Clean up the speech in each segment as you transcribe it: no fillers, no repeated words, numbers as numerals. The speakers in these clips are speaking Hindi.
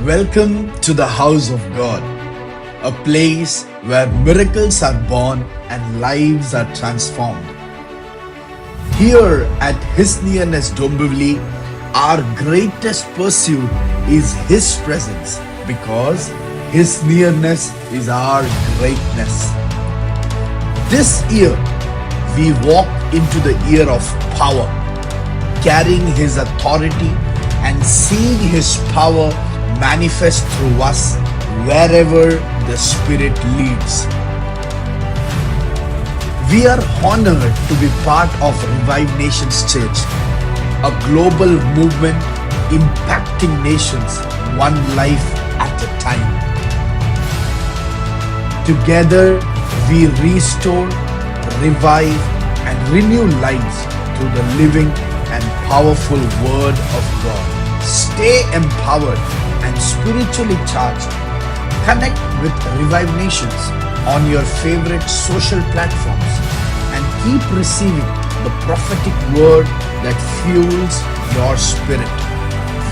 Welcome to the house of God, a place where miracles are born and lives are transformed. Here at His Nearness Dombivli, our greatest pursuit is His presence because His nearness is our greatness. This year, we walk into the year of power, carrying His authority and seeing His power manifest through us wherever the Spirit leads. We are honored to be part of Revive Nations Church, a global movement impacting nations one life at a time. Together, we restore, revive, and renew lives through the living and powerful Word of God. Stay empowered and spiritually charged. Connect with Revive Nations on your favorite social platforms and keep receiving the prophetic word that fuels your spirit.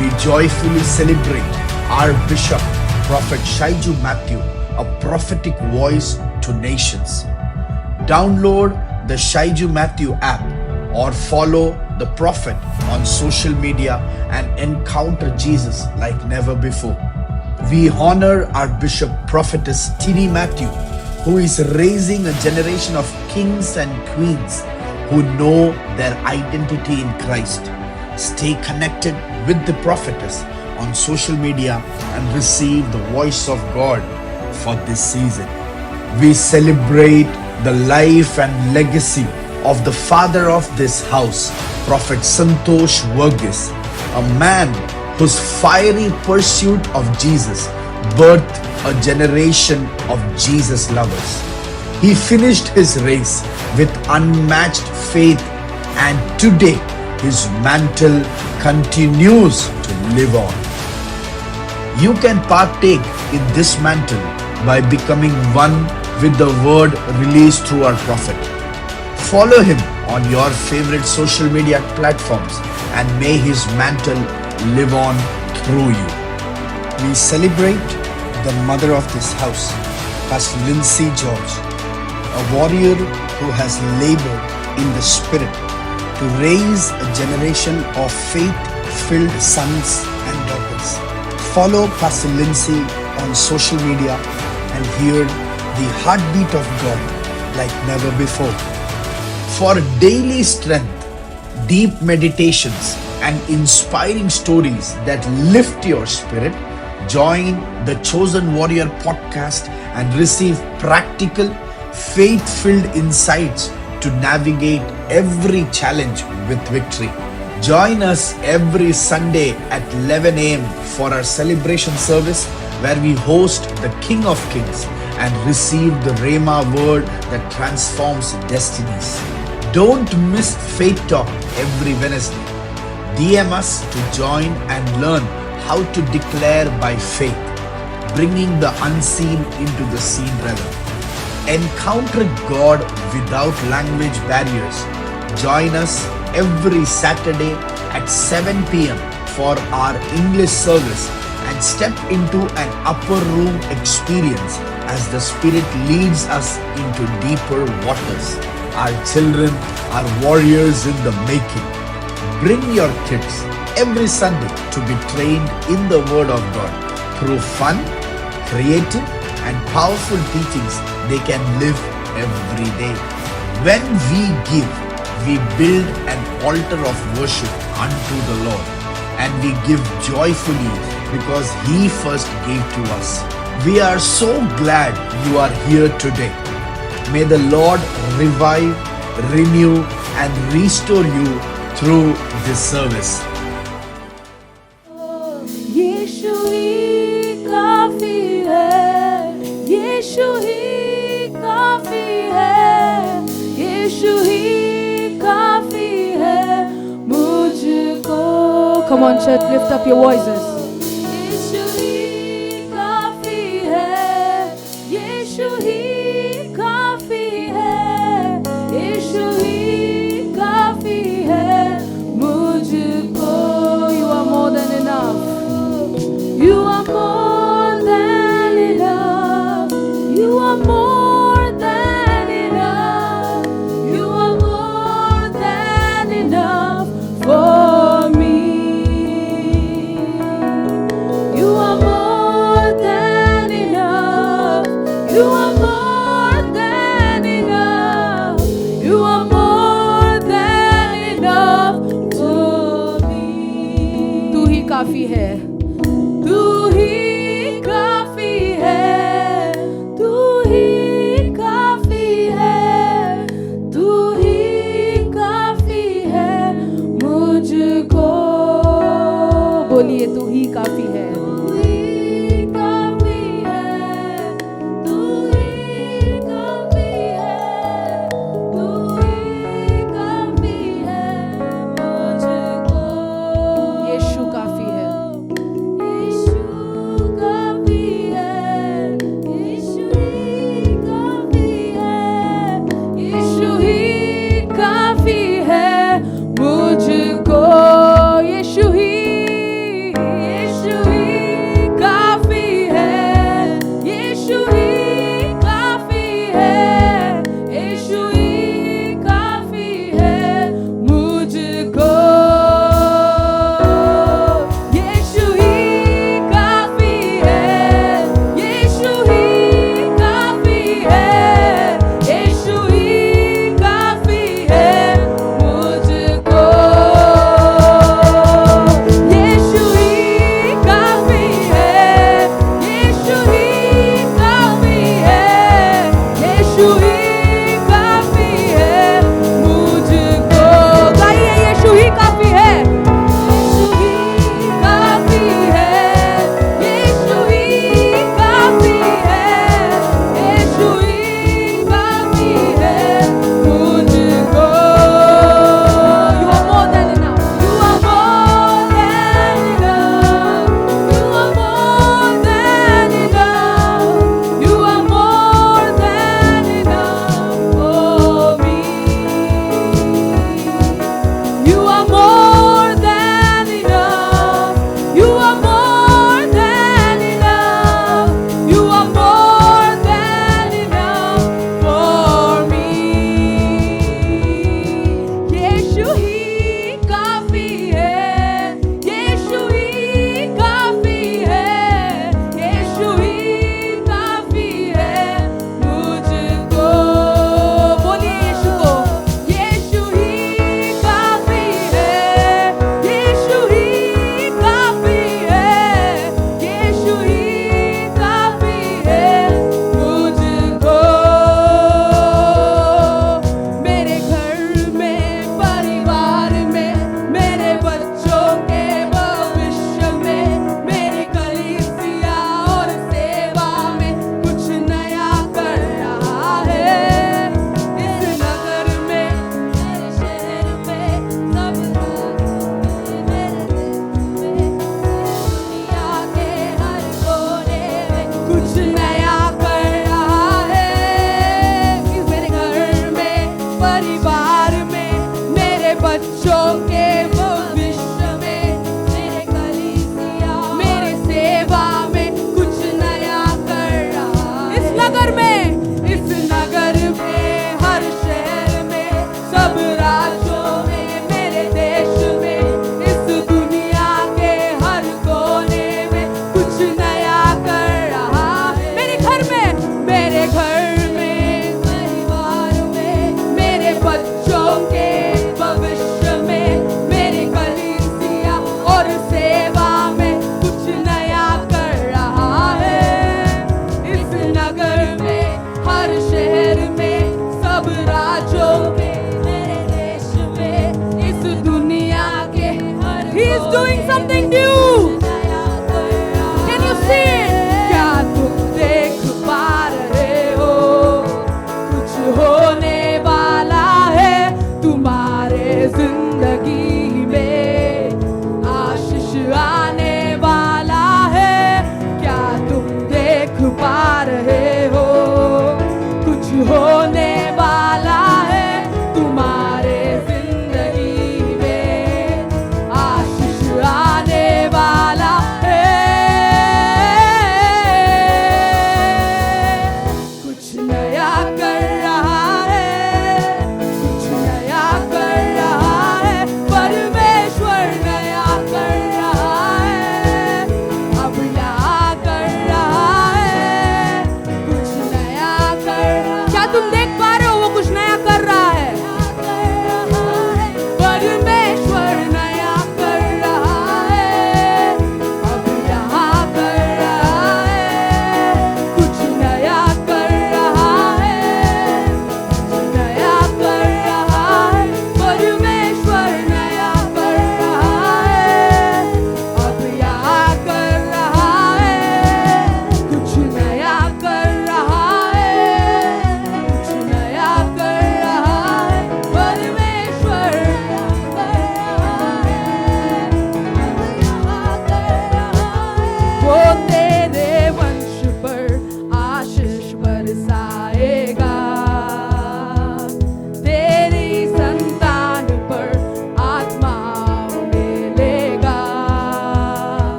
We joyfully celebrate our Bishop, Prophet Shaiju Matthew, a prophetic voice to nations. Download the Shaiju Matthew app or follow the prophet on social media and encounter Jesus like never before. We honor our Bishop Prophetess Tini Matthew, who is raising a generation of kings and queens who know their identity in Christ. Stay connected with the prophetess on social media and receive the voice of God for this season. We celebrate the life and legacy of the father of this house, Prophet Santosh Verghese, a man whose fiery pursuit of Jesus birthed a generation of Jesus lovers. He finished his race with unmatched faith, and today his mantle continues to live on. You can partake in this mantle by becoming one with the word released through our prophet. Follow him on your favorite social media platforms and may his mantle live on through you. We celebrate the mother of this house, Pastor Lindsay George, a warrior who has labored in the spirit to raise a generation of faith-filled sons and daughters. Follow Pastor Lindsay on social media and hear the heartbeat of God like never before. For daily strength, deep meditations, and inspiring stories that lift your spirit, join the Chosen Warrior podcast and receive practical, faith-filled insights to navigate every challenge with victory. Join us every Sunday at 11 a.m. for our celebration service where we host the King of Kings and receive the Rhema word that transforms destinies. Don't miss Faith Talk every Wednesday. DM us to join and learn how to declare by faith, bringing the unseen into the seen realm. Encounter God without language barriers. Join us every Saturday at 7 p.m. for our English service and step into an upper room experience as the Spirit leads us into deeper waters. Our children are warriors in the making. Bring your kids every Sunday to be trained in the Word of God. Through fun, creative, and powerful teachings, they can live every day. When we give, we build an altar of worship unto the Lord, and we give joyfully because He first gave to us. We are so glad you are here today. May the Lord revive, renew, and restore you through this service. यीशु ही काफी है, यीशु ही काफी है, यीशु ही काफी है मुझको. Come on, church, lift up your voices. यीशु ही काफी है, यीशु ही काफी है, यीशु ही काफी है मुझको. You are more than enough. You are more काफी है, तू ही काफी है, तू ही काफी है, तू ही काफी है मुझको। बोलिए तू ही काफी है, मुझको यीशु ही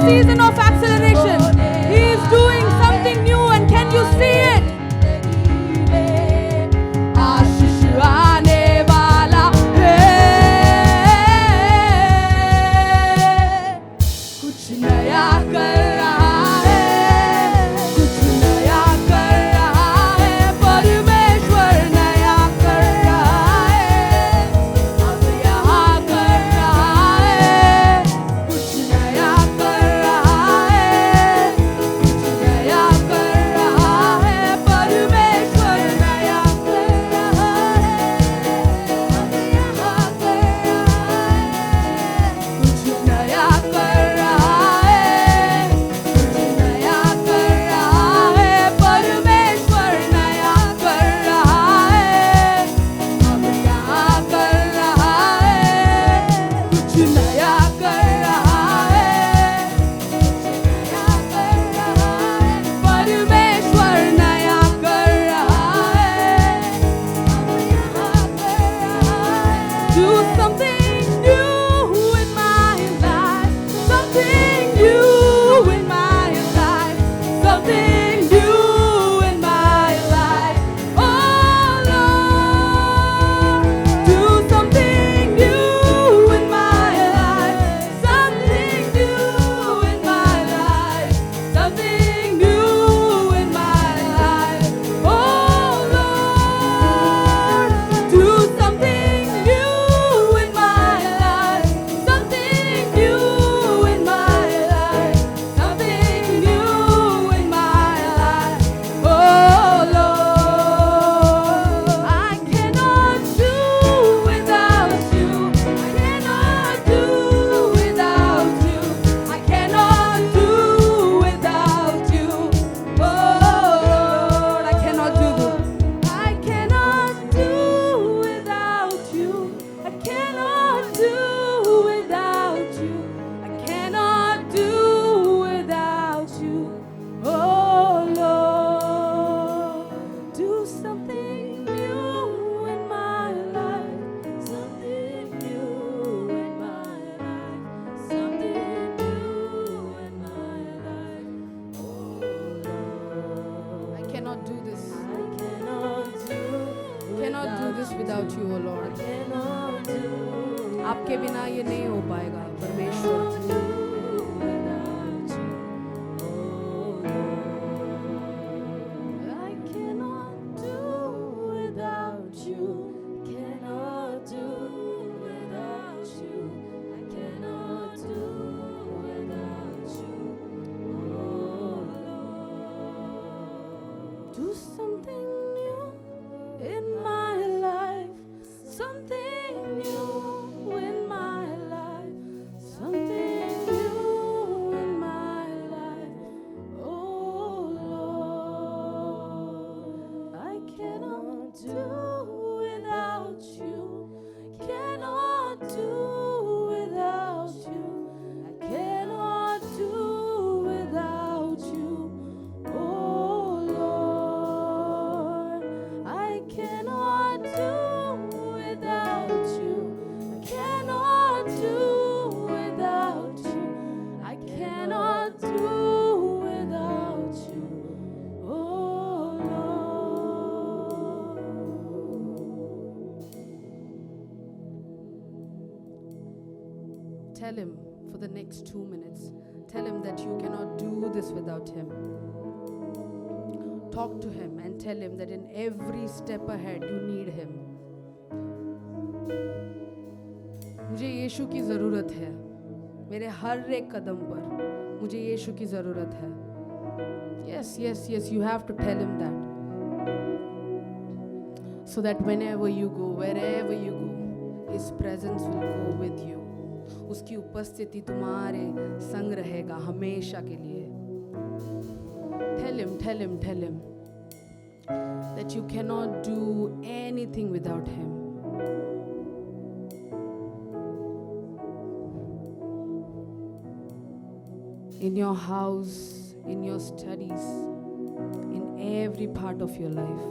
season of acceleration. He is doing something new, and can you see it? आशीष आने वाला है, कुछ नया कर रहा है, कुछ नया कर रहा है, परमेश्वर नया कर रहा है, अब यहाँ कर रहा है, कुछ नया कर रहा है, कुछ नया कर रहा है, परमेश्वर नया कर रहा है, अब यहाँ कर रहा है, कुछ नया कर रहा है, कुछ नया कर रहा है, परमेश्वर नया कर रहा है, अब यहाँ कर रहा है, कुछ नया कर रहा है, कुछ नया कर रहा है, परमेश्वर नया कर रहा है, अब यहाँ कर रहा है. Do something new in my life, something new in my life, something new in my life. Oh Lord, do something new in my life, something new in my life, something new in my life. Oh Lord, do something new in my life, something new in my life, something new in my life. Oh Lord, I cannot do without you. I cannot do without you. I cannot do without you. Oh Lord, I cannot do this. I cannot do without you. I cannot do without you. I cannot do without you. Oh Lord, do something new in my life, something new in my life, something new in my life. Oh Lord, I cannot do this. I cannot do this without you, oh Lord. आपके बिना ये नहीं हो पाएगा परमेश्वर. I cannot do without you. Cannot do without you. I cannot do without you. Oh Lord, do something new in my life, something new in my life, something new in my life. Oh Lord, I cannot do without you. Cannot do without you. I cannot do without you. Oh Lord, I cannot do without you. I cannot do without you. I cannot do without you. Oh Lord. Tell him for the next 2 minutes. Tell him that you cannot do this without him. Talk to him and tell him that in every step ahead you need him. मुझे यीशु की ज़रूरत है. मेरे हर एक कदम पर मुझे यीशु की ज़रूरत है. Yes, yes, yes, you have to tell him that. So that whenever you go, wherever you go, his presence will go with you. उसकी उपस्थिति तुम्हारे संग रहेगा हमेशा के लिए. Tell him, tell him, tell him that you cannot do anything without him. In your house, in your studies, in every part of your life.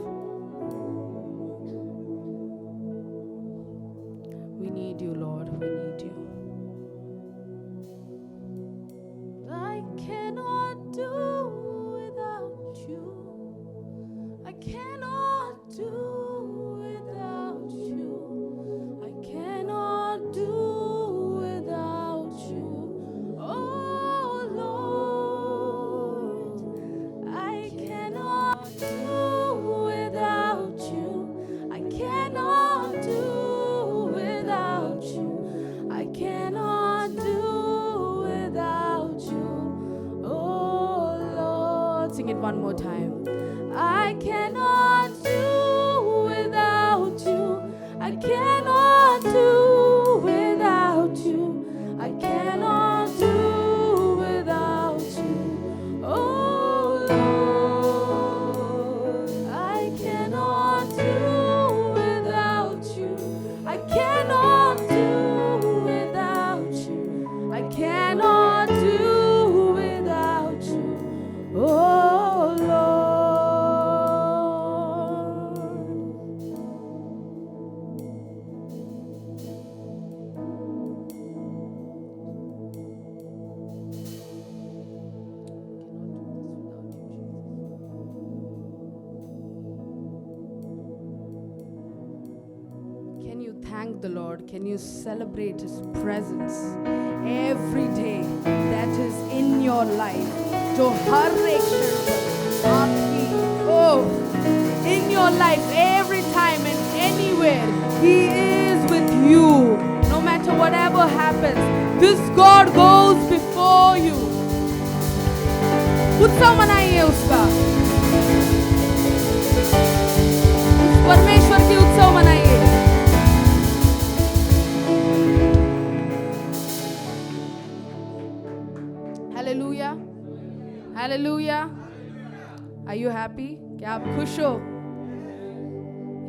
We need you, Lord. We need you. I it one more time. I cannot do without you. I cannot do without you. I cannot do without you. Oh Lord, I cannot do without you. I cannot do without you. I cannot do without you. Oh Lord. Can you thank the Lord? Can you celebrate His presence every day that is in your life? जो हर एक क्षण पर आपकी in your life, every time and anywhere, He is with you. No matter whatever happens, this God goes before you. उत्सव मनाइए उसका, उस परमेश्वर की उत्सव मनाइए. Hallelujah. Hallelujah. Are you happy? क्या आप खुश हो?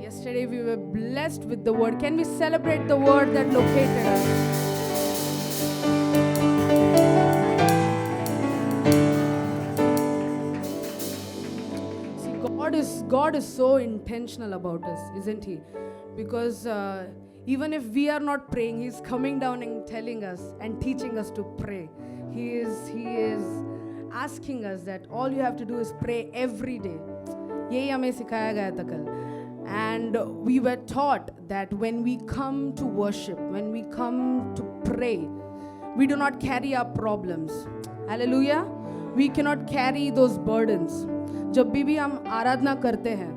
Yesterday we were blessed with the word. Can we celebrate the word that located us? See, God is so intentional about us, isn't He? Because even if we are not praying, He's coming down and telling us and teaching us to pray. He is asking us that all you have to do is pray every day. यही हमें सिखाया गया था कल. And we were taught that when we come to worship, when we come to pray, we do not carry our problems. Hallelujah. We cannot carry those burdens. जब भी हम आराधना करते हैं,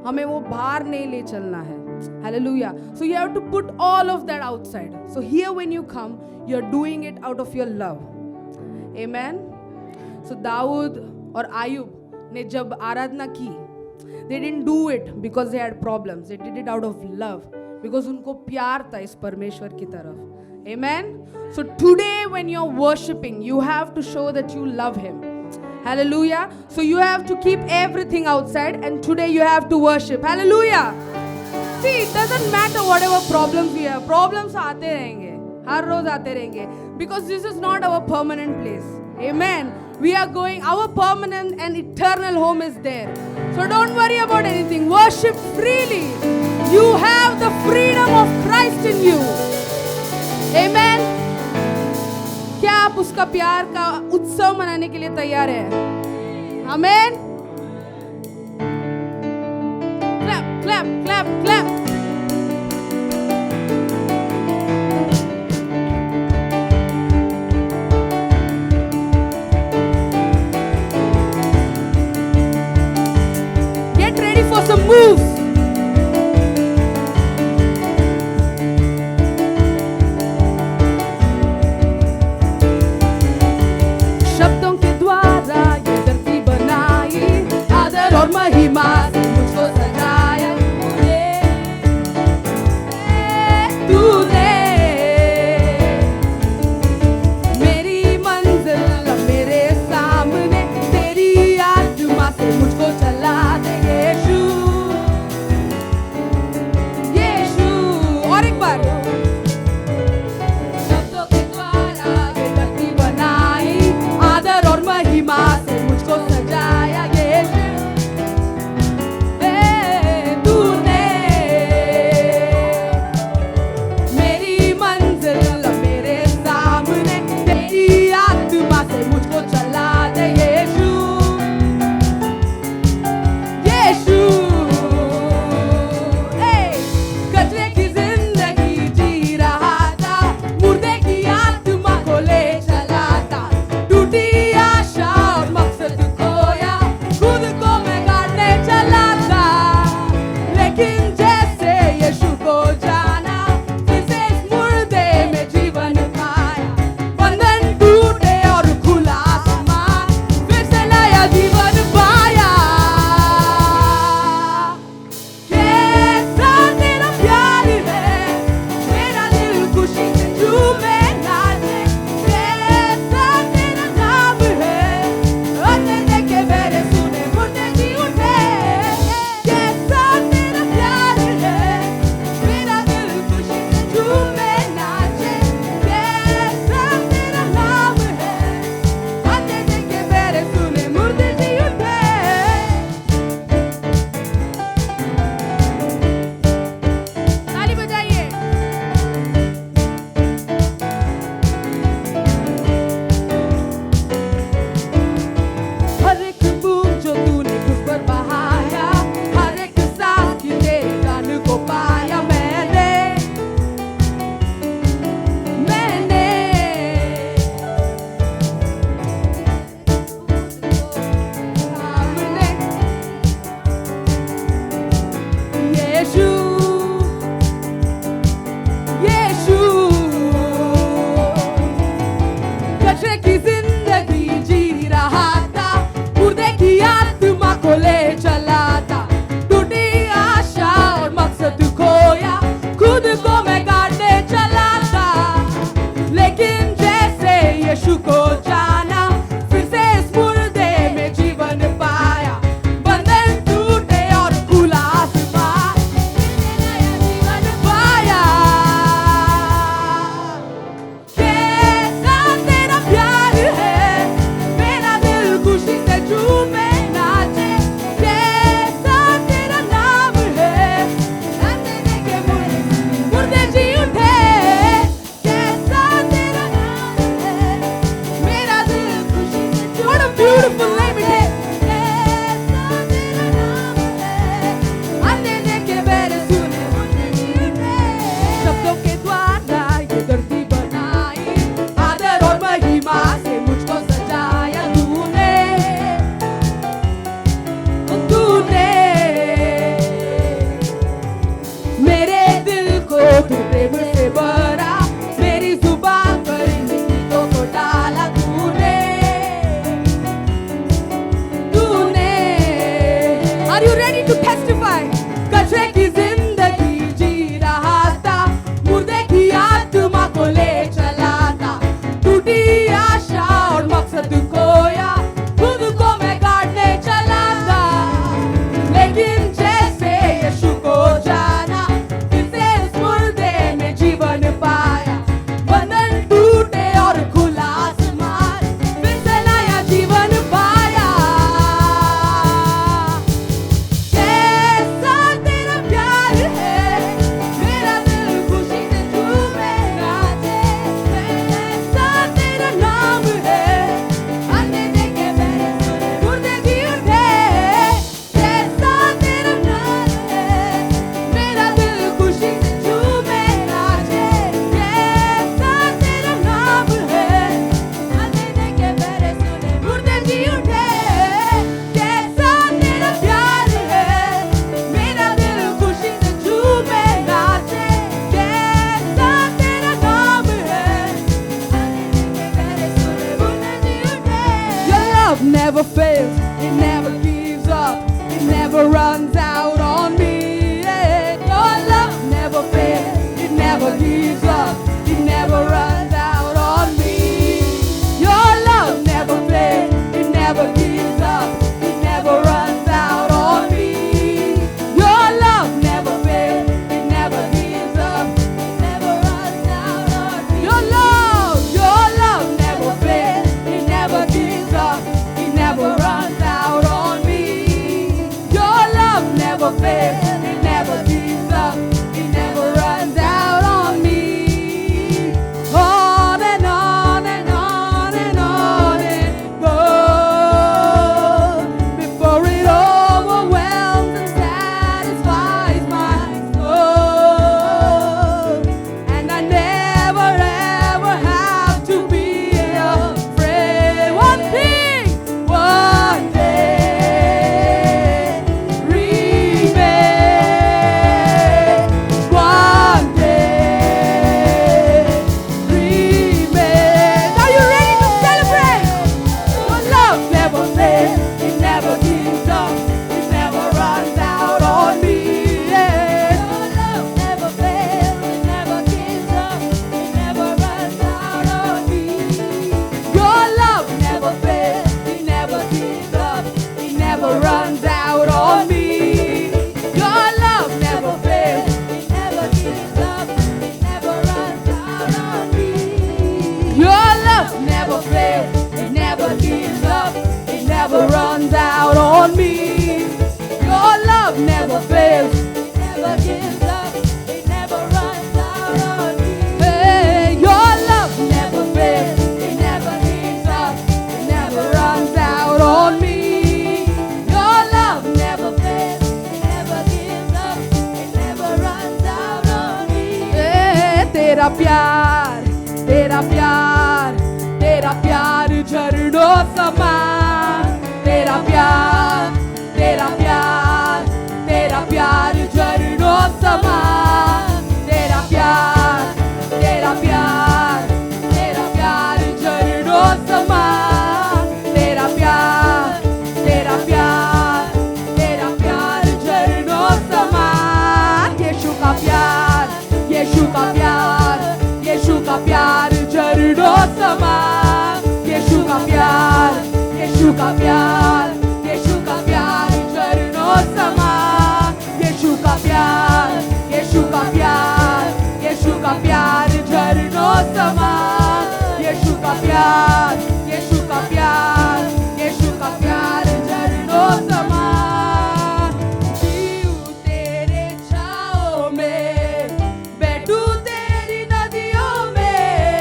हमें वो भार नहीं ले चलना है. Hallelujah. So you have to put all of that outside. So here when you come, you're doing it out of your love. Amen. So Dawood और आयुब ने जब आराधना की, they didn't do it because they had problems. They did it out of love, because उनको प्यार था इस परमेश्वर की तरफ. Amen. So today when you're worshiping, you have to show that you love Him. Hallelujah. So you have to keep everything outside, and today you have to worship. Hallelujah. See, it doesn't matter whatever problems we have. Problems आते रहेंगे, हर रोज आते रहेंगे, because this is not our permanent place. Amen. We are going, our permanent and eternal home is there. So don't worry about anything. Worship freely. You have the freedom of Christ in you. Amen. क्या आप उसका प्यार का उत्सव मनाने के लिए तैयार हैं? Amen. Clap, clap, clap, clap. Get ready for some moves. शब्दों के द्वारा ये धरती बनाई, आदर और महिमा से मुझको सजाया. love never fails, it never gives up, it never runs out on me. Yeah. Your love never fails, it never gives up, it never runs out on me. Your love never fails, it never gives up, it never runs out on me. Your love never fails, it never gives up, it never runs out on me. Your love never fails, it never gives up, it never runs out on me. Your love never fails, it never gives up, it never runs out on me. On and on and on and on it goes before it overwhelms and satisfies my soul. And I never ever have to be afraid. One thing, one day remains. One day remains. Are you ready to celebrate? Your love never fails, it never gives up, it never runs out on me. Yeah. Your love never fails, it never gives up, it never runs out on me. Your love never fails, it never gives up, it never runs out on me. Your love never fails, it never gives up, it never runs out on me. Your love never fails, it never gives up, it never runs out on me. Your love never fails, it never gives up, it never runs out on me. Hey, your love never fails, it never gives up, it never runs out on me. Your love never fails, it never gives up, it never runs out on me. Hey, तेरा प्यार झरनों समान. तेरा प्यार झरनों समान. तेरा प्यार झरनों समान. तेरा प्यार झरनों समान. यीशु का प्यार झरनों समान. यीशु का प्यार झरनों समान. यीशु का प्यार झरनों समान. यीशु का प्यार झरनों समान. जीऊं तेरे छाँव में, बैठूं तेरी नदियों में,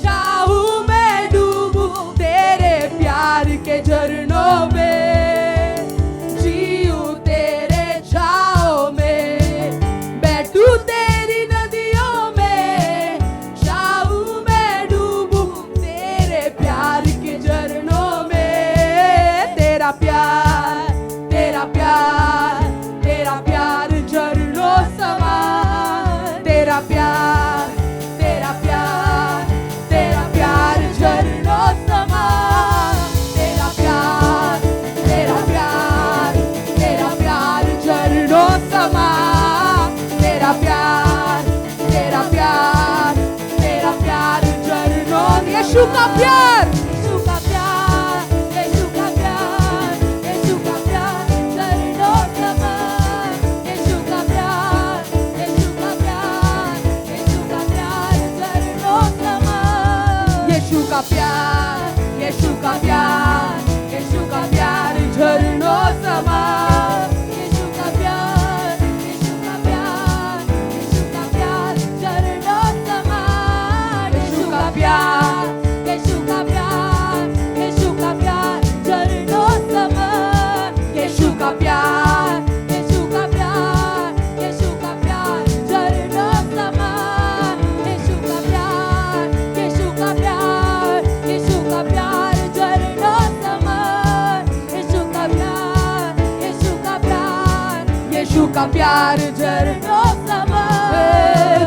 चाहूं मैं डूबूं तेरे प्यार के झरनों में. जीऊं तेरे छाँव में, बैठूं तेरी नदियों में, चाहूं मैं डूबूं तेरे प्यार के झरनों में. तेरा प्यार झरनों समान. तेरा प्यार झरनों समान. तेरा प्यार झरनों समान. तेरा प्यार झरनों. यीशु का प्यार झरनों समान. यीशु का प्यार झरनों समान. यीशु का प्यार झरनों समान. यीशु का प्यार झरनों समान. यीशु का प्यार झरनों समान. यीशु का प्यार झरनों समान. यीशु का प्यार झरनों समान. यीशु का प्यार झरनों समान.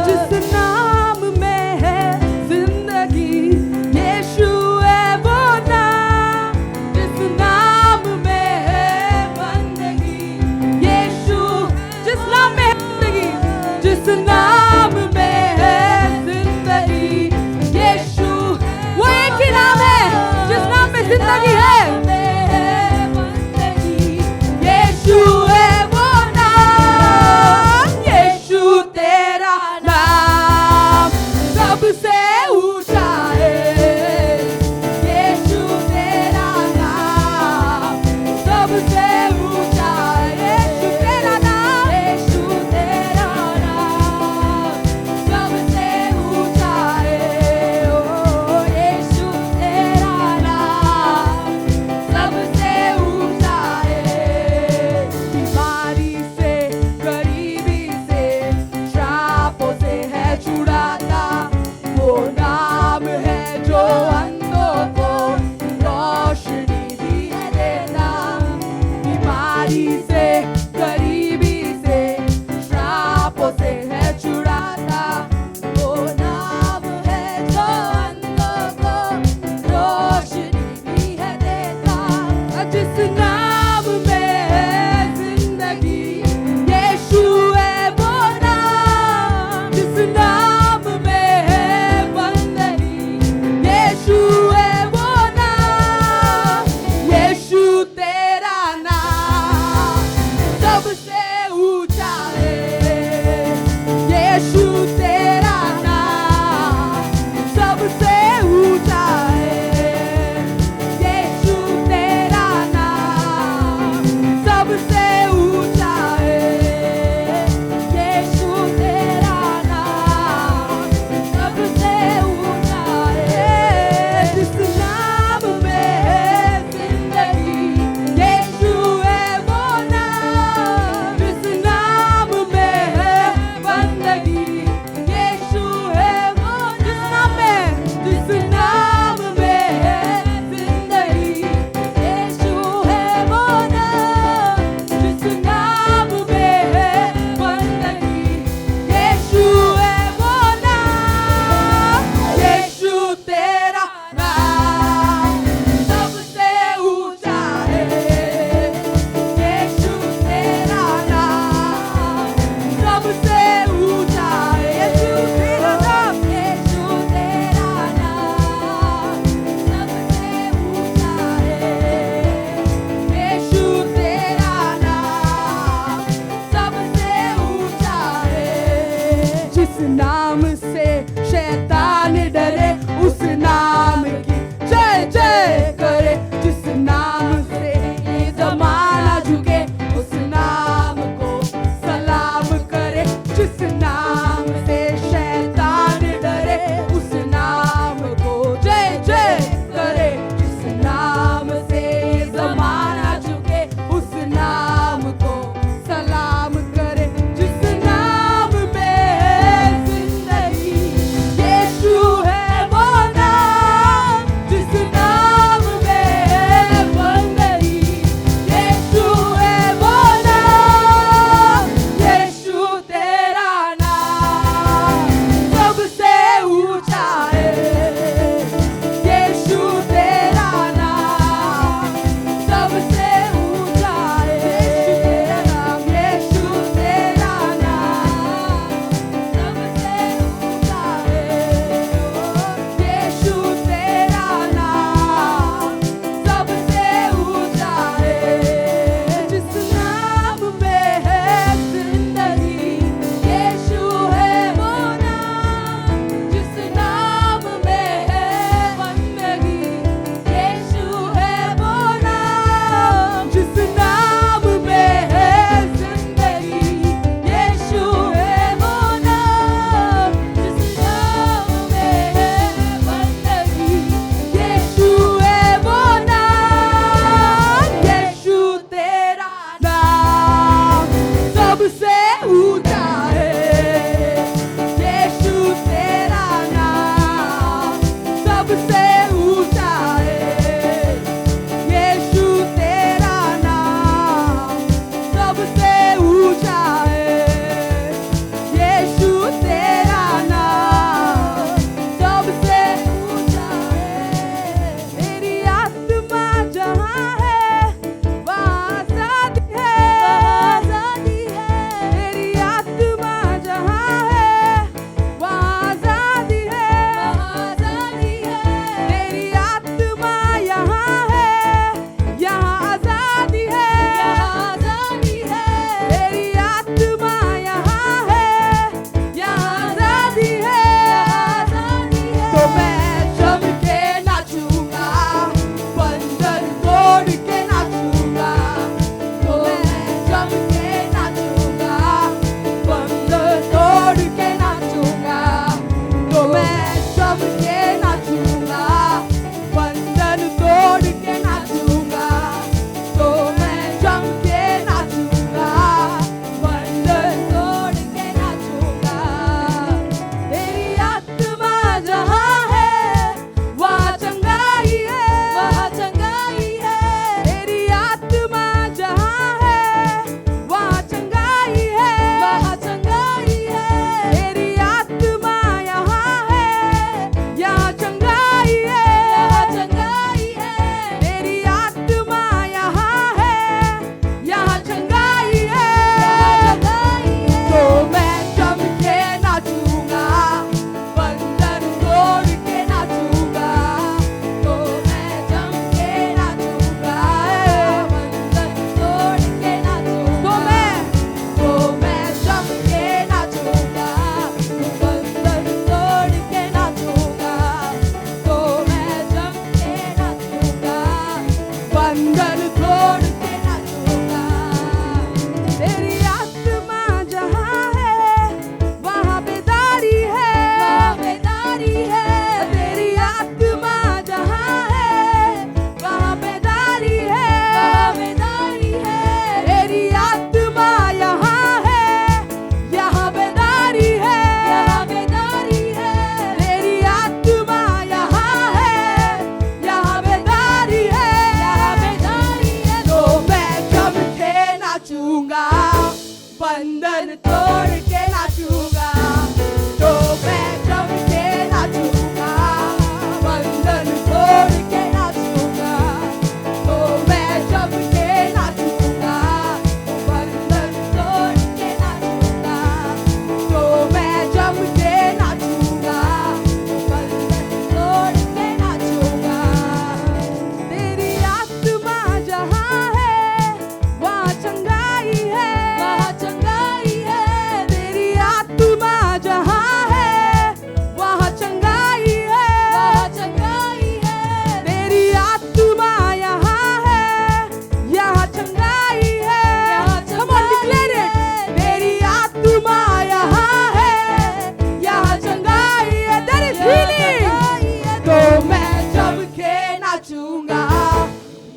जिस नाम में है जिंदगी, यीशु है वो नाम. जिस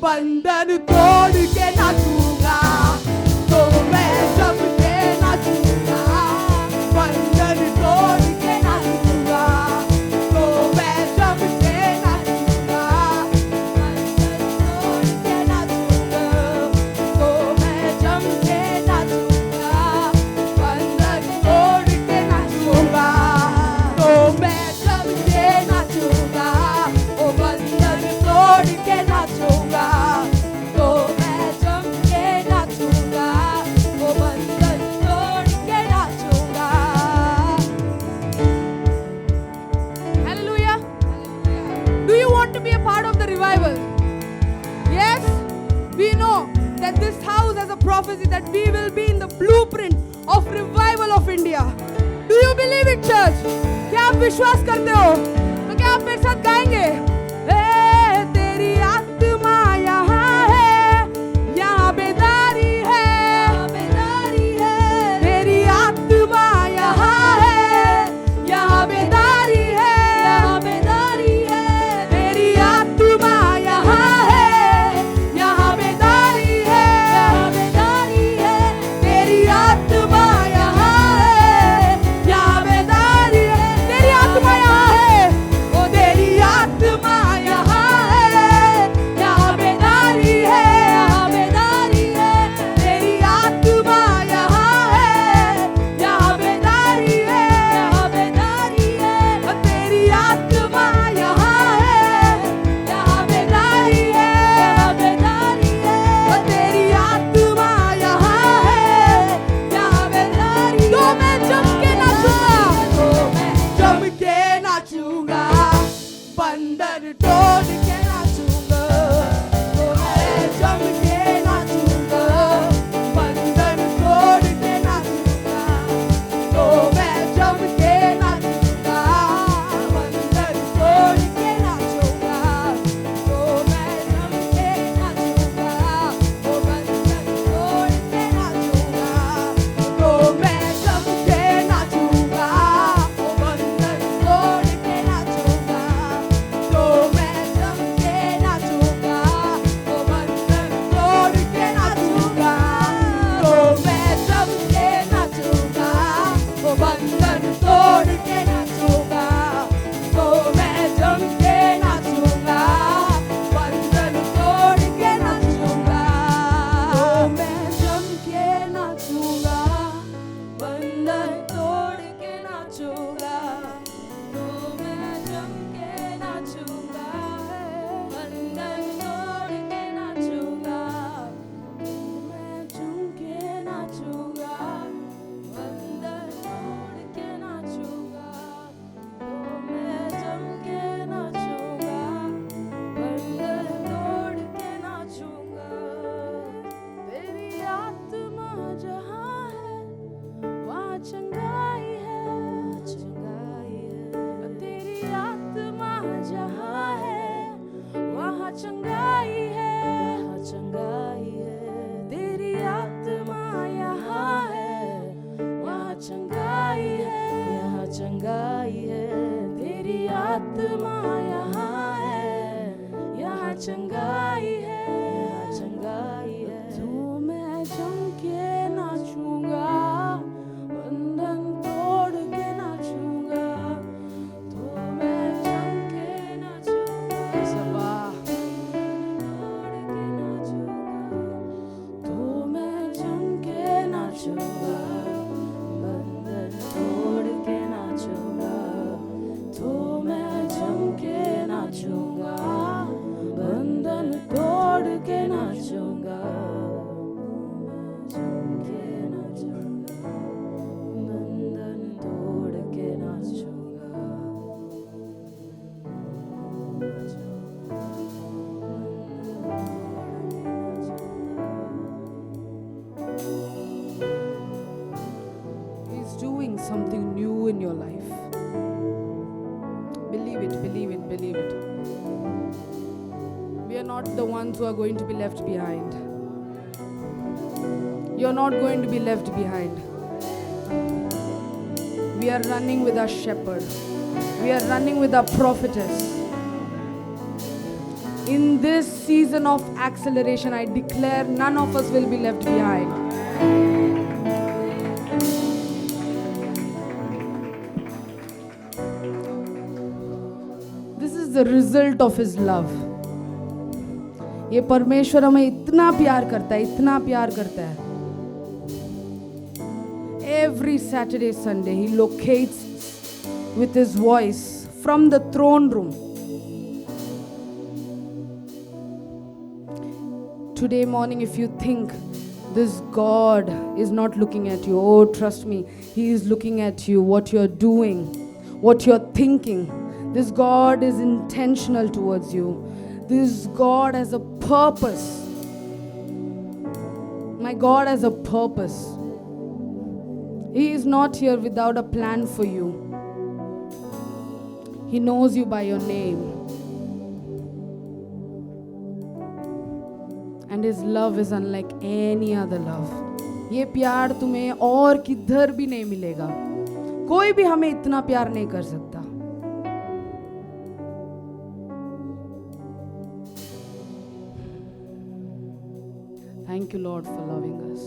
बंधन तोड़ के नाचूंगा, तो मैं जम के नाचूंगा, बंधन तोड़ के नाचूंगा, तो मैं जम के नाचूंगा, बंधन तोड़ के नाचूंगा, तो मैं जम के नाचूंगा, बंधन तोड़ के नाचूंगा, तो मैं जम के नाचूंगा, ओ बंधन तोड़ के नाचूंगा, तो मैं जम के नाचूंगा, ओ बंधन तोड़ के नाचूंगा। Hallelujah. Do you want to be a part of the revival? Yes, we know that this house has a prophecy that we will be in the blueprint of revival of India. Do you believe it, church? क्या आप विश्वास करते हो? तो क्या आप मेरे साथ गाएंगे? ए, तेरी आत्मा यहाँ है, यहाँ बेदारी है, बेदारी है। तेरी आत्मा यहाँ है, यहाँ बेदारी है, यहाँ बेदारी है। तेरी आत्मा यहाँ है, यहाँ बेदारी है, यहाँ बेदारी है। तेरी आत्मा यहाँ है, यहाँ बेदारी है। तेरी आत्मा यहाँ है, ओ तेरी आत्मा यहाँ है, यहाँ बेदारी है, यहाँ बेदारी है। तेरी आत्मा यहाँ है, यहाँ बेदारी है, यहाँ बेदारी है। ओ तेरी आत्मा यहाँ है, यहाँ बेदारी है, यहाँ बेदारी है। ओ तेरी आत्मा यहाँ है, यहाँ बेदारी है। तो मैं जम के नाचूंगा, तो मैं जम के नाचूंगा, बंधन तोड़ के नाचूंगा, तो मैं जम के नाचूंगा, बंधन तोड़ के नाचूंगा, तो मैं जम के नाचूंगा, बंधन तोड़ के नाचूंगा, तो मैं जम के नाचूंगा, ओ बंधन तोड़ के नाचूंगा, तो मैं जम के नाचूंगा, ओ बंधन तोड़ के नाचूंगा, तो मैं जम के नाचूंगा, ओ बंधन तोड़ के नाचूंगा, तो मैं जम के नाचूंगा, ओ बंधन तोड़ के नाचूंगा, तो मैं जम के नाचूंगा, बंधन तोड़ के नाचूंगा, तो मैं जम के नाचूंगा, बंधन तोड़ के नाचूंगा, तो मैं जम के नाचूंगा, बंधन तोड़ के नाचूंगा, तो मैं जम के नाचूंगा, बंधन तोड़ के नाचूंगा, तो मैं जम के नाचूंगा, बंधन तोड़ के नाचूंगा। तेरी आत्मा जहाँ है, वहाँ चंगाई है, चंगाई है। तेरी आत्मा जहाँ है, वहाँ चंगाई है, वहाँ चंगाई है। तेरी आत्मा यहाँ है, वहाँ चंगाई है, यहाँ चंगाई है। तेरी आत्मा यहाँ है, यहाँ चंगाई है, यहाँ चंगाई है। तो मैं जम के नाचूंगा, बंधन तोड़ के नाचूंगा, तो मैं जम के नाचूंगा, सबा तोड़ के नाचूंगा, तो मैं जम के नाचूंगा, बंधन तोड़ के नाचूंगा, तो मैं जम के नाचूंगा, बंधन तोड़ के नाचूंगा, जम के नाचूंगा, बंधन तोड़ के नाचूंगा। He's doing something new in your life. Believe it, believe it, believe it. We are not the ones who are going to be left behind. You're not going to be left behind. We are running with our shepherd. We are running with our prophetess. In this season of acceleration, I declare none of us will be left behind. This is the result of His love. ये परमेश्वर हमें इतना प्यार करता है, इतना प्यार करता है. Every Saturday, Sunday, He locates with His voice from the throne room. Today morning, if you think this God is not looking at you, oh, trust me, He is looking at you, what you're doing, what you're thinking. This God is intentional towards you. This God has a purpose. My God has a purpose. He is not here without a plan for you. He knows you by your name. And His love is unlike any other love. ये प्यार तुम्हें और किधर भी नहीं मिलेगा. कोई भी हमें इतना प्यार नहीं कर सकता. Thank you, Lord, for loving us.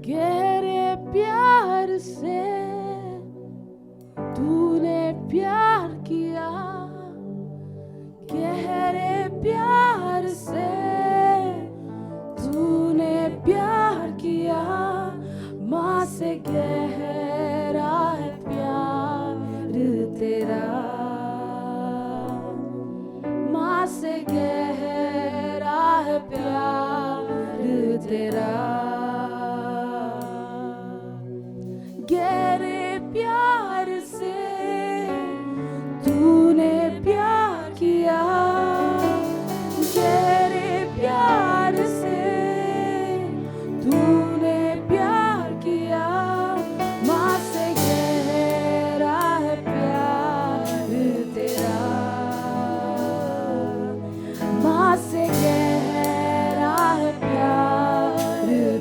गहरे प्यार से तूने प्यार किया, गहरे प्यार से तूने प्यार किया, माँ से गहरा है प्यार तेरा, माँ से गहरा है प्यार तेरा. गहरे प्यार से तूने प्यार किया, गहरे प्यार से तूने प्यार किया, माँ से गहरा है प्यार तेरा, माँ से गहरा है प्यार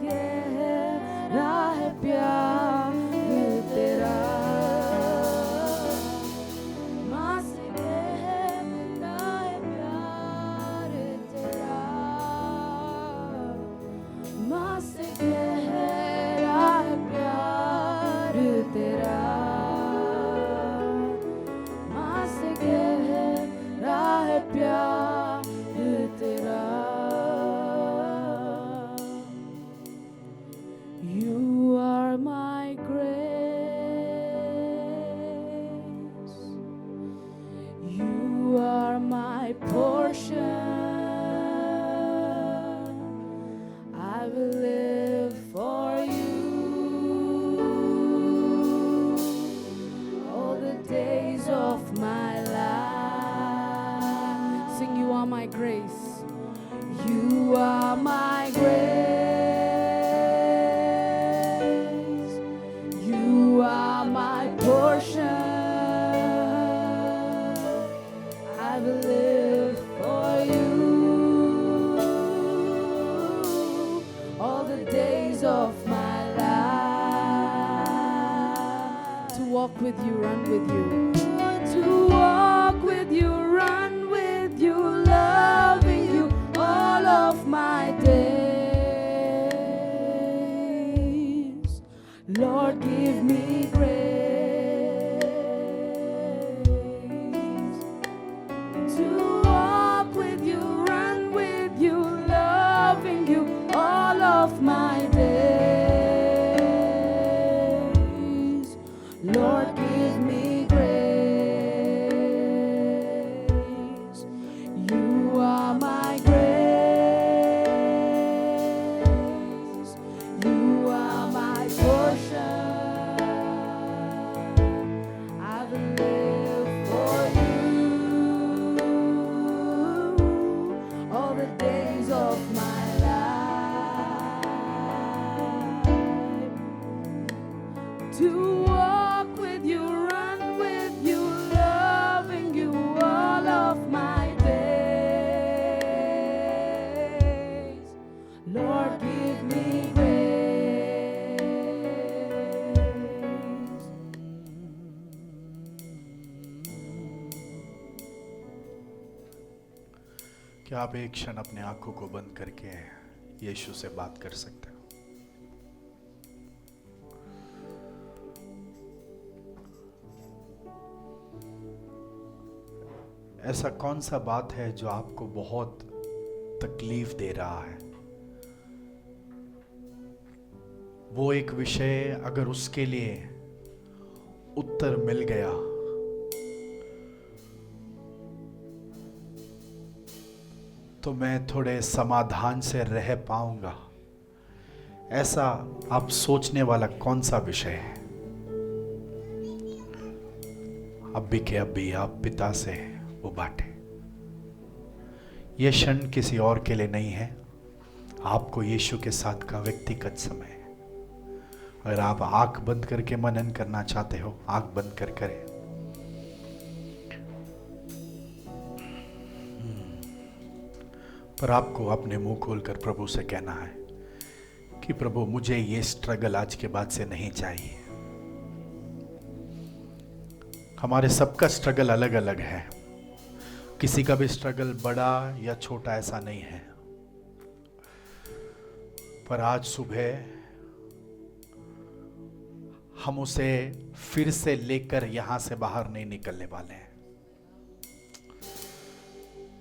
गहरा है प्यार तेरा, माँ से गहरा है प्यार तेरा, माँ से गहरा है प्यार तेरा, माँ से गहरा है प्यार तेरा। You are my grace, you are my portion. I will live for you all the days of my life. Sing, you are my grace, you are my grace. You are my portion. I will live for you all the days of my life. To walk with you, run with you. To walk with you, run with you, loving you all of my days. Lord, give me grace to walk with you, run with you, loving you all of my days. Lord, give me grace. You are my grace. You are my portion. I will live for you all the days of my life. To walk with you, run with you, loving you all of my days. Lord, give me grace. क्या आप एक क्षण अपने आंखों को बंद करके यीशु से बात कर सकते हो? ऐसा कौन सा बात है जो आपको बहुत तकलीफ दे रहा है? वो एक विषय अगर उसके लिए उत्तर मिल गया तो मैं थोड़े समाधान से रह पाऊंगा, ऐसा आप सोचने वाला कौन सा विषय है? अभी के अभी आप पिता से वो बांटे। यह क्षण किसी और के लिए नहीं है, आपको यीशु के साथ का व्यक्तिगत समय है। अगर आप आंख बंद करके मनन करना चाहते हो, आंख बंद कर करें। पर आपको अपने मुंह खोलकर प्रभु से कहना है कि प्रभु, मुझे ये स्ट्रगल आज के बाद से नहीं चाहिए। हमारे सबका स्ट्रगल अलग अलग है, किसी का भी स्ट्रगल बड़ा या छोटा ऐसा नहीं है। पर आज सुबह हम उसे फिर से लेकर यहां से बाहर नहीं निकलने वाले हैं।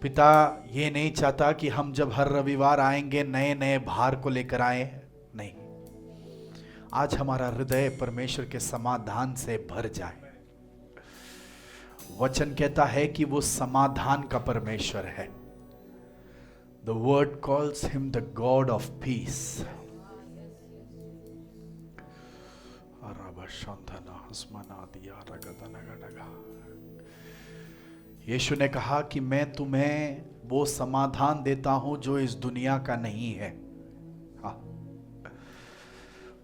पिता ये नहीं चाहता कि हम जब हर रविवार आएंगे नए नए भार को लेकर आए, नहीं। आज हमारा हृदय परमेश्वर के समाधान से भर जाए। वचन कहता है कि वो समाधान का परमेश्वर है। The word calls him the God of peace. यीशु ने कहा कि मैं तुम्हें वो समाधान देता हूं जो इस दुनिया का नहीं है। हाँ,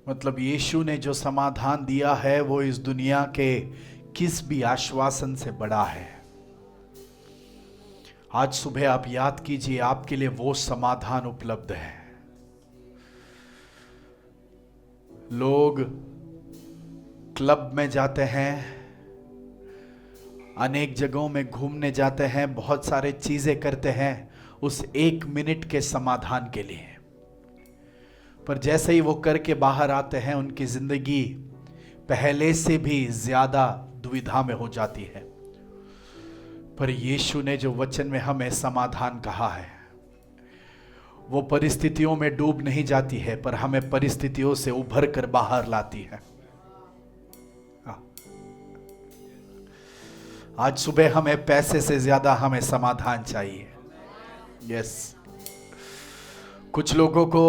मतलब यीशु ने जो समाधान दिया है वो इस दुनिया के किस भी आश्वासन से बड़ा है। आज सुबह आप याद कीजिए, आपके लिए वो समाधान उपलब्ध है। लोग क्लब में जाते हैं, अनेक जगहों में घूमने जाते हैं, बहुत सारे चीजें करते हैं उस 1 मिनट के समाधान के लिए। पर जैसे ही वो करके बाहर आते हैं, उनकी जिंदगी पहले से भी ज्यादा दुविधा में हो जाती है। पर यीशु ने जो वचन में हमें समाधान कहा है, वो परिस्थितियों में डूब नहीं जाती है, पर हमें परिस्थितियों से उभर कर बाहर लाती है। आज सुबह हमें पैसे से ज्यादा हमें समाधान चाहिए। यस, कुछ लोगों को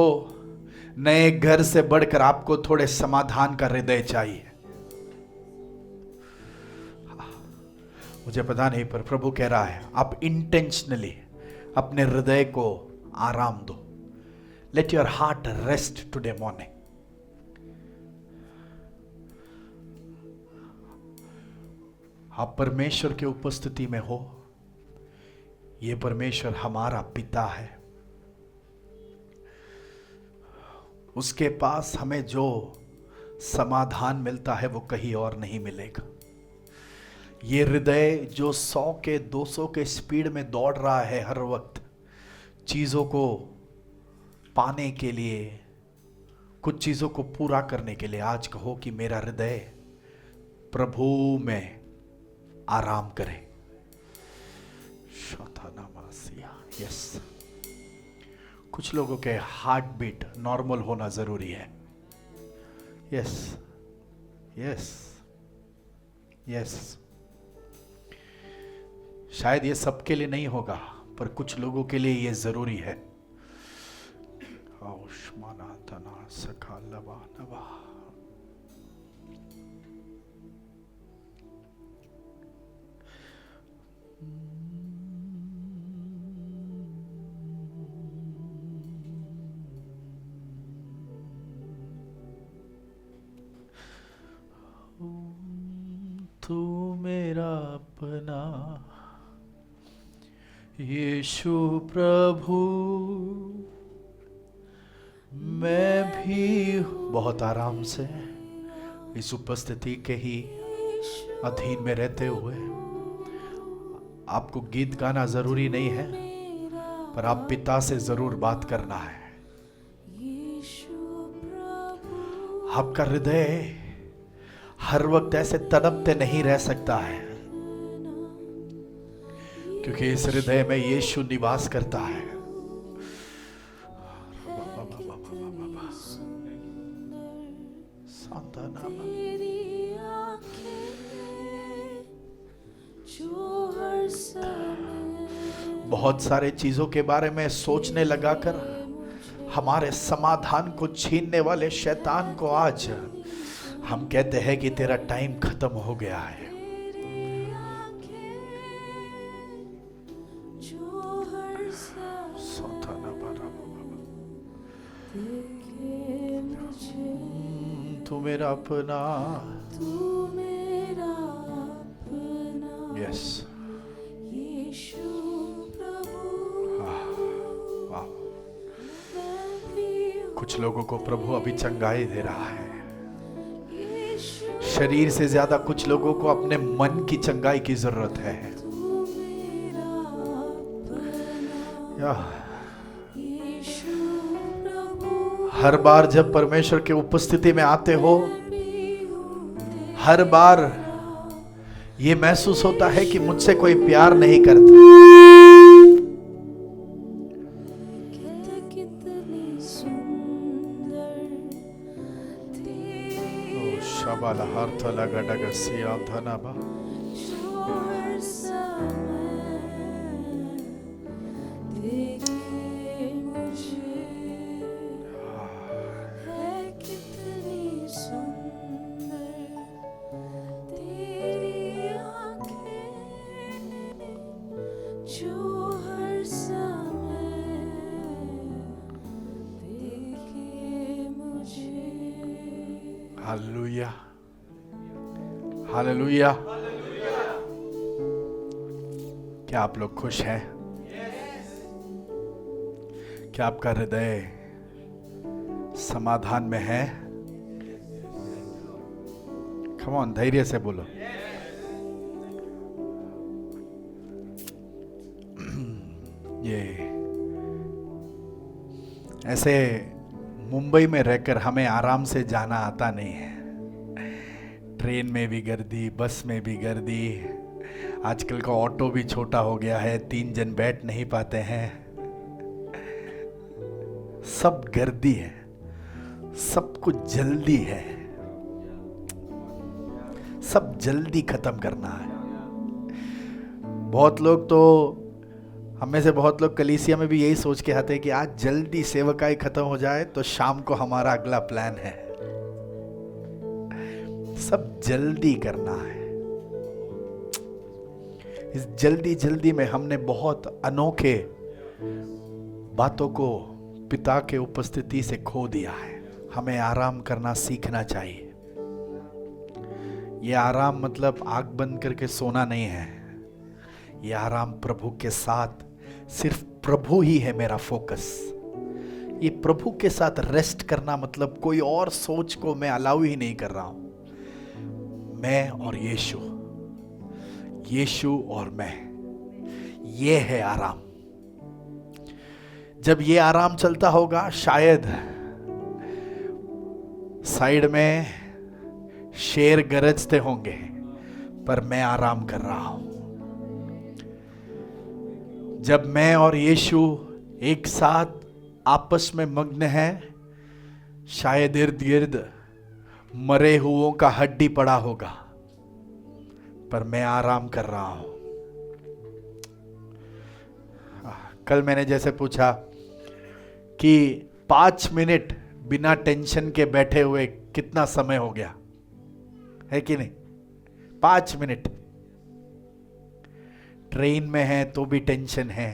नए घर से बढ़कर आपको थोड़े समाधान का हृदय चाहिए। मुझे पता नहीं, पर प्रभु कह रहा है आप इंटेंशनली अपने हृदय को आराम दो। Let your heart rest today morning. आप परमेश्वर की उपस्थिति में हो। ये परमेश्वर हमारा पिता है। उसके पास हमें जो समाधान मिलता है वो कहीं और नहीं मिलेगा। ये हृदय जो 100 के 200 के स्पीड में दौड़ रहा है हर वक्त, चीजों को पाने के लिए, कुछ चीजों को पूरा करने के लिए, आज कहो कि मेरा हृदय प्रभु में आराम करे। यस, कुछ लोगों के हार्ट बीट नॉर्मल होना जरूरी है। यस यस यस, शायद ये सबके लिए नहीं होगा, पर कुछ लोगों के लिए ये जरूरी है। तू मेरा अपना यीशु प्रभु, मैं भी बहुत आराम से इस उपस्थिति के ही अधीन में रहते हुए, आपको गीत गाना जरूरी नहीं है, पर आप पिता से जरूर बात करना है। आपका हृदय हर वक्त ऐसे तड़पते नहीं रह सकता है, क्योंकि इस हृदय में यीशु निवास करता है। बहुत सारे चीजों के बारे में सोचने लगाकर हमारे समाधान को छीनने वाले शैतान को आज हम कहते हैं कि तेरा टाइम खत्म हो गया है। तू मेरा अपना, यस, कुछ लोगों को प्रभु अभी चंगाई दे रहा है। शरीर से ज्यादा कुछ लोगों को अपने मन की चंगाई की जरूरत है। हर बार जब परमेश्वर के उपस्थिति में आते हो, हर बार ये महसूस होता है कि मुझसे कोई प्यार नहीं करता। शाबाला हार्थ लगा डगसिया धनाबा, हालेलुया हालेलुया। क्या आप लोग खुश हैं? क्या आपका हृदय समाधान में है? कम ऑन, धैर्य से बोलो। ये ऐसे मुंबई में रहकर हमें आराम से जाना आता नहीं है। ट्रेन में भी गर्दी, बस में भी गर्दी, आजकल का ऑटो भी छोटा हो गया है, 3 जन बैठ नहीं पाते हैं, सब गर्दी है, सब कुछ जल्दी है, सब जल्दी खत्म करना है। बहुत लोग तो, हम में से बहुत लोग कलीसिया में भी यही सोच के आते हैं कि आज जल्दी सेवकाई खत्म हो जाए तो शाम को हमारा अगला प्लान है। सब जल्दी करना है। इस जल्दी जल्दी में हमने बहुत अनोखे बातों को पिता के उपस्थिति से खो दिया है। हमें आराम करना सीखना चाहिए। ये आराम मतलब आंख बंद करके सोना नहीं है। ये आराम प्रभु के साथ, सिर्फ प्रभु ही है मेरा फोकस। ये प्रभु के साथ रेस्ट करना मतलब कोई और सोच को मैं अलाउ ही नहीं कर रहा हूं। मैं और यीशु, यीशु और मैं, ये है आराम। जब ये आराम चलता होगा, शायद साइड में शेर गरजते होंगे, पर मैं आराम कर रहा हूं। जब मैं और यीशु एक साथ आपस में मग्न हैं, शायद इर्द गिर्द मरे हुओं का हड्डी पड़ा होगा, पर मैं आराम कर रहा हूं। कल मैंने जैसे पूछा कि 5 मिनट बिना टेंशन के बैठे हुए कितना समय हो गया, है कि नहीं? 5 मिनट। ट्रेन में हैं तो भी टेंशन है,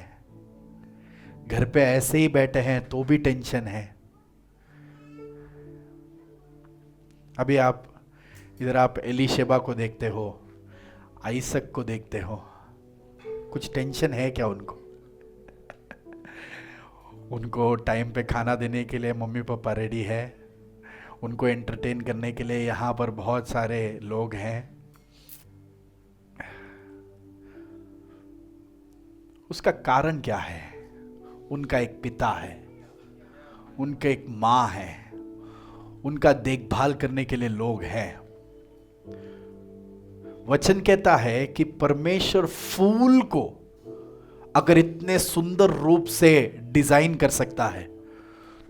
घर पे ऐसे ही बैठे हैं तो भी टेंशन है। अभी आप इधर आप एलिशेबा को देखते हो, आइसक को देखते हो, कुछ टेंशन है क्या उनको? उनको टाइम पे खाना देने के लिए मम्मी पापा रेडी है, उनको एंटरटेन करने के लिए यहाँ पर बहुत सारे लोग हैं। उसका कारण क्या है? उनका एक पिता है, उनके एक माँ है, उनका देखभाल करने के लिए लोग हैं। वचन कहता है कि परमेश्वर फूल को अगर इतने सुंदर रूप से डिजाइन कर सकता है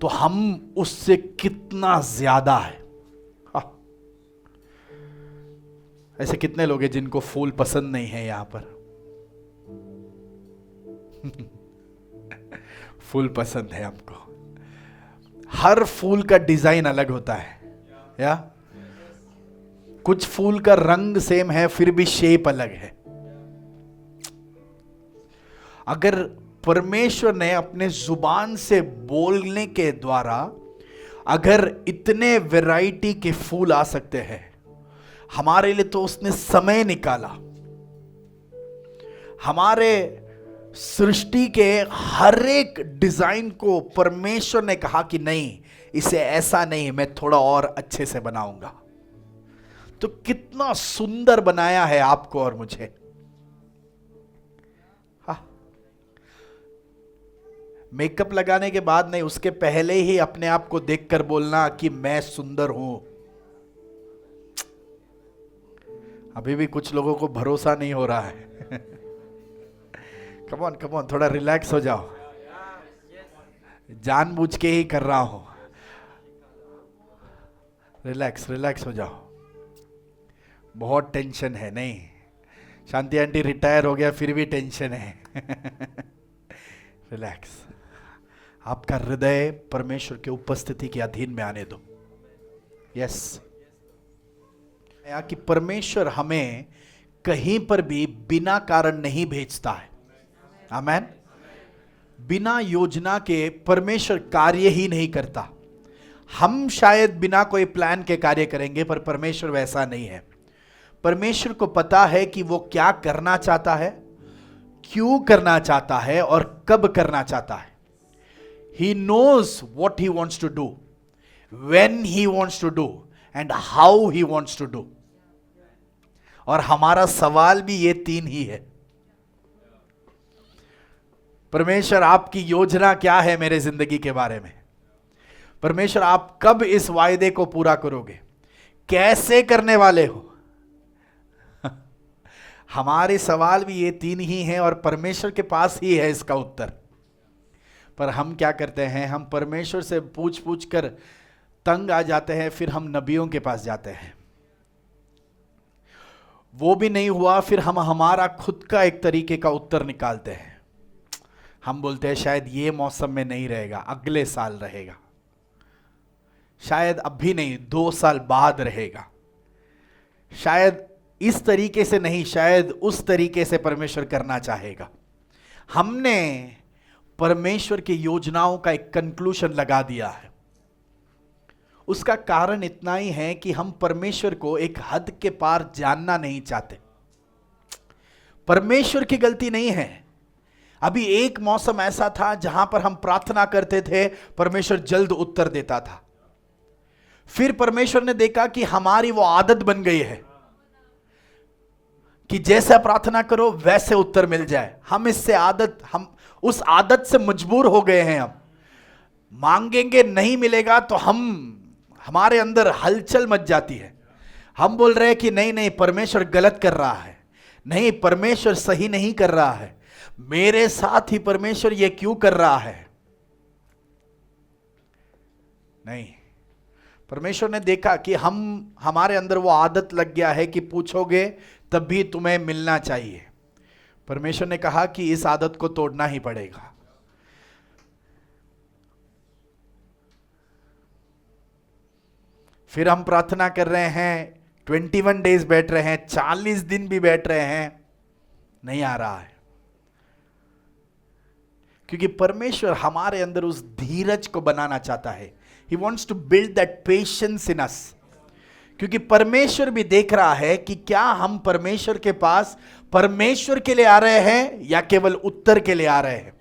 तो हम उससे कितना ज्यादा है। ऐसे कितने लोग हैं जिनको फूल पसंद नहीं है यहां पर? फूल पसंद है हमको। हर फूल का डिजाइन अलग होता है, या कुछ फूल का रंग सेम है फिर भी शेप अलग है। अगर परमेश्वर ने अपने जुबान से बोलने के द्वारा अगर इतने वैरायटी के फूल आ सकते हैं, हमारे लिए तो उसने समय निकाला। हमारे सृष्टि के हर एक डिजाइन को परमेश्वर ने कहा कि नहीं, इसे ऐसा नहीं, मैं थोड़ा और अच्छे से बनाऊंगा। तो कितना सुंदर बनाया है आपको और मुझे। मेकअप लगाने के बाद नहीं, उसके पहले ही अपने आप को देखकर बोलना कि मैं सुंदर हूं। अभी भी कुछ लोगों को भरोसा नहीं हो रहा है। कम ऑन, थोड़ा रिलैक्स हो जाओ। जानबूझ के ही कर रहा हूं। रिलैक्स हो जाओ। बहुत टेंशन है। नहीं, शांति आंटी रिटायर हो गया फिर भी टेंशन है। रिलैक्स। आपका हृदय परमेश्वर के उपस्थिति के अधीन में आने दो। यस, कि परमेश्वर हमें कहीं पर भी बिना कारण नहीं भेजता है। आमेन। बिना योजना के परमेश्वर कार्य ही नहीं करता। हम शायद बिना कोई प्लान के कार्य करेंगे, पर परमेश्वर वैसा नहीं है। परमेश्वर को पता है कि वो क्या करना चाहता है, क्यों करना चाहता है और कब करना चाहता है। He knows what he wants to do, when he wants to do, and how he wants to do. और हमारा सवाल भी ये 3 ही है। परमेश्वर आपकी योजना क्या है मेरे जिंदगी के बारे में? परमेश्वर आप कब इस वायदे को पूरा करोगे? कैसे करने वाले हो? हमारे सवाल भी ये 3 ही हैं और परमेश्वर के पास ही है इसका उत्तर। पर हम क्या करते हैं? हम परमेश्वर से पूछ पूछ कर तंग आ जाते हैं, फिर हम नबियों के पास जाते हैं। वो भी नहीं हुआ, फिर हम हमारा खुद का एक तरीके का उत्तर निकालते हैं। हम बोलते हैं शायद ये मौसम में नहीं रहेगा, अगले साल रहेगा, शायद अभी नहीं 2 साल बाद रहेगा, शायद इस तरीके से नहीं, शायद उस तरीके से परमेश्वर करना चाहेगा। हमने परमेश्वर की योजनाओं का एक कंक्लूजन लगा दिया है। उसका कारण इतना ही है कि हम परमेश्वर को एक हद के पार जानना नहीं चाहते। परमेश्वर की गलती नहीं है। अभी एक मौसम ऐसा था जहां पर हम प्रार्थना करते थे, परमेश्वर जल्द उत्तर देता था। फिर परमेश्वर ने देखा कि हमारी वो आदत बन गई है कि जैसा प्रार्थना करो वैसे उत्तर मिल जाए। हम उस आदत से मजबूर हो गए हैं। हम मांगेंगे नहीं मिलेगा तो हमारे अंदर हलचल मच जाती है। हम बोल रहे हैं कि नहीं नहीं, परमेश्वर गलत कर रहा है, नहीं परमेश्वर सही नहीं कर रहा है, मेरे साथ ही परमेश्वर ये क्यों कर रहा है? नहीं, परमेश्वर ने देखा कि हमारे अंदर वो आदत लग गया है कि पूछोगे तब भी तुम्हें मिलना चाहिए। परमेश्वर ने कहा कि इस आदत को तोड़ना ही पड़ेगा। फिर हम प्रार्थना कर रहे हैं, 21 डेज बैठ रहे हैं, 40 दिन भी बैठ रहे हैं, नहीं आ रहा है। क्योंकि परमेश्वर हमारे अंदर उस धीरज को बनाना चाहता है। He wants to build that patience in us. क्योंकि परमेश्वर भी देख रहा है कि क्या हम परमेश्वर के पास परमेश्वर के लिए आ रहे हैं या केवल उत्तर के लिए आ रहे हैं।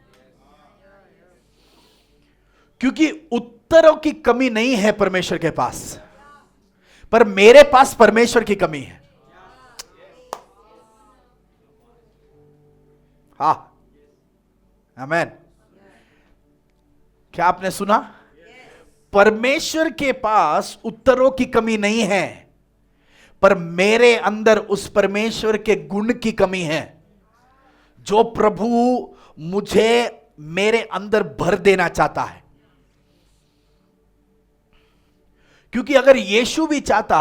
क्योंकि उत्तरों की कमी नहीं है परमेश्वर के पास, पर मेरे पास परमेश्वर की कमी है। हाँ, आमेन। क्या आपने सुना? परमेश्वर के पास उत्तरों की कमी नहीं है, पर मेरे अंदर उस परमेश्वर के गुण की कमी है जो प्रभु मुझे मेरे अंदर भर देना चाहता है। क्योंकि अगर यीशु भी चाहता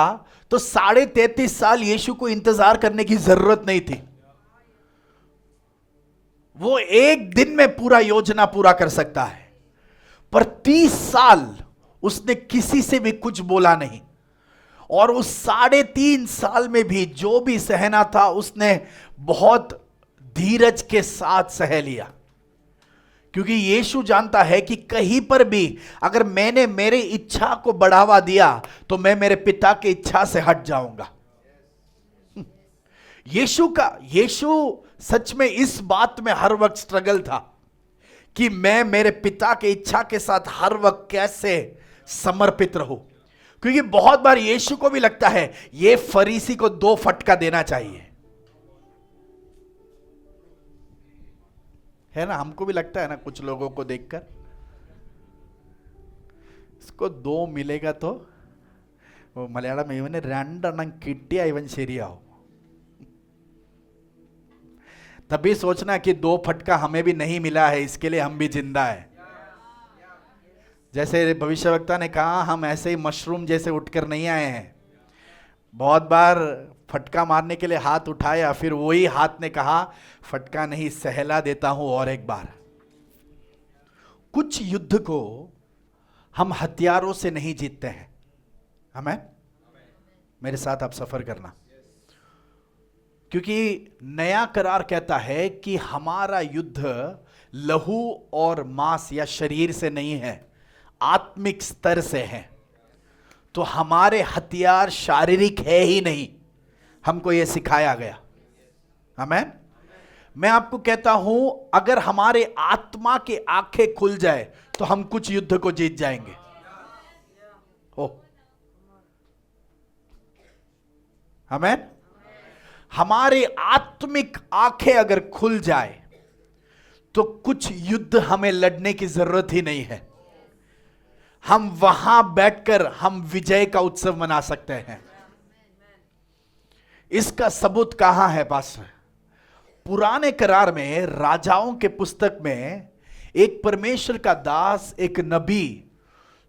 तो 33.5 साल यीशु को इंतजार करने की जरूरत नहीं थी। वो एक दिन में पूरा योजना पूरा कर सकता है, पर 30 साल उसने किसी से भी कुछ बोला नहीं। और उस 3.5 साल में भी जो भी सहना था उसने बहुत धीरज के साथ सह लिया। क्योंकि यीशु जानता है कि कहीं पर भी अगर मैंने मेरी इच्छा को बढ़ावा दिया तो मैं मेरे पिता की इच्छा से हट जाऊंगा। यीशु सच में इस बात में हर वक्त स्ट्रगल था कि मैं मेरे पिता की इच्छा के साथ हर वक्त कैसे समर्पित रहूं। क्योंकि बहुत बार यीशु को भी लगता है ये फरीसी को 2 फटका देना चाहिए, है ना? हमको भी लगता है ना, कुछ लोगों को देखकर इसको 2 मिलेगा तो वो मलयालम में इवन 2 किट्टिया इवन शरियाओ। तभी सोचना कि 2 फटका हमें भी नहीं मिला है, इसके लिए हम भी जिंदा है। जैसे भविष्यवक्ता ने कहा, हम ऐसे ही मशरूम जैसे उठकर नहीं आए हैं। बहुत बार फटका मारने के लिए हाथ उठाया, फिर वही हाथ ने कहा फटका नहीं, सहला देता हूं और एक बार। कुछ युद्ध को हम हथियारों से नहीं जीतते हैं। हमें मेरे साथ आप सफर करना, क्योंकि नया करार कहता है कि हमारा युद्ध लहू और मांस या शरीर से नहीं है, आत्मिक स्तर से है। तो हमारे हथियार शारीरिक है ही नहीं, हमको यह सिखाया गया। आमेन। मैं आपको कहता हूं, अगर हमारे आत्मा की आंखें खुल जाए तो हम कुछ युद्ध को जीत जाएंगे। हो, आमेन। हमारे आत्मिक आंखें अगर खुल जाए तो कुछ युद्ध हमें लड़ने की जरूरत ही नहीं है। हम वहां बैठकर हम विजय का उत्सव मना सकते हैं। इसका सबूत कहां है पास्टर? पुराने करार में राजाओं के पुस्तक में एक परमेश्वर का दास, एक नबी,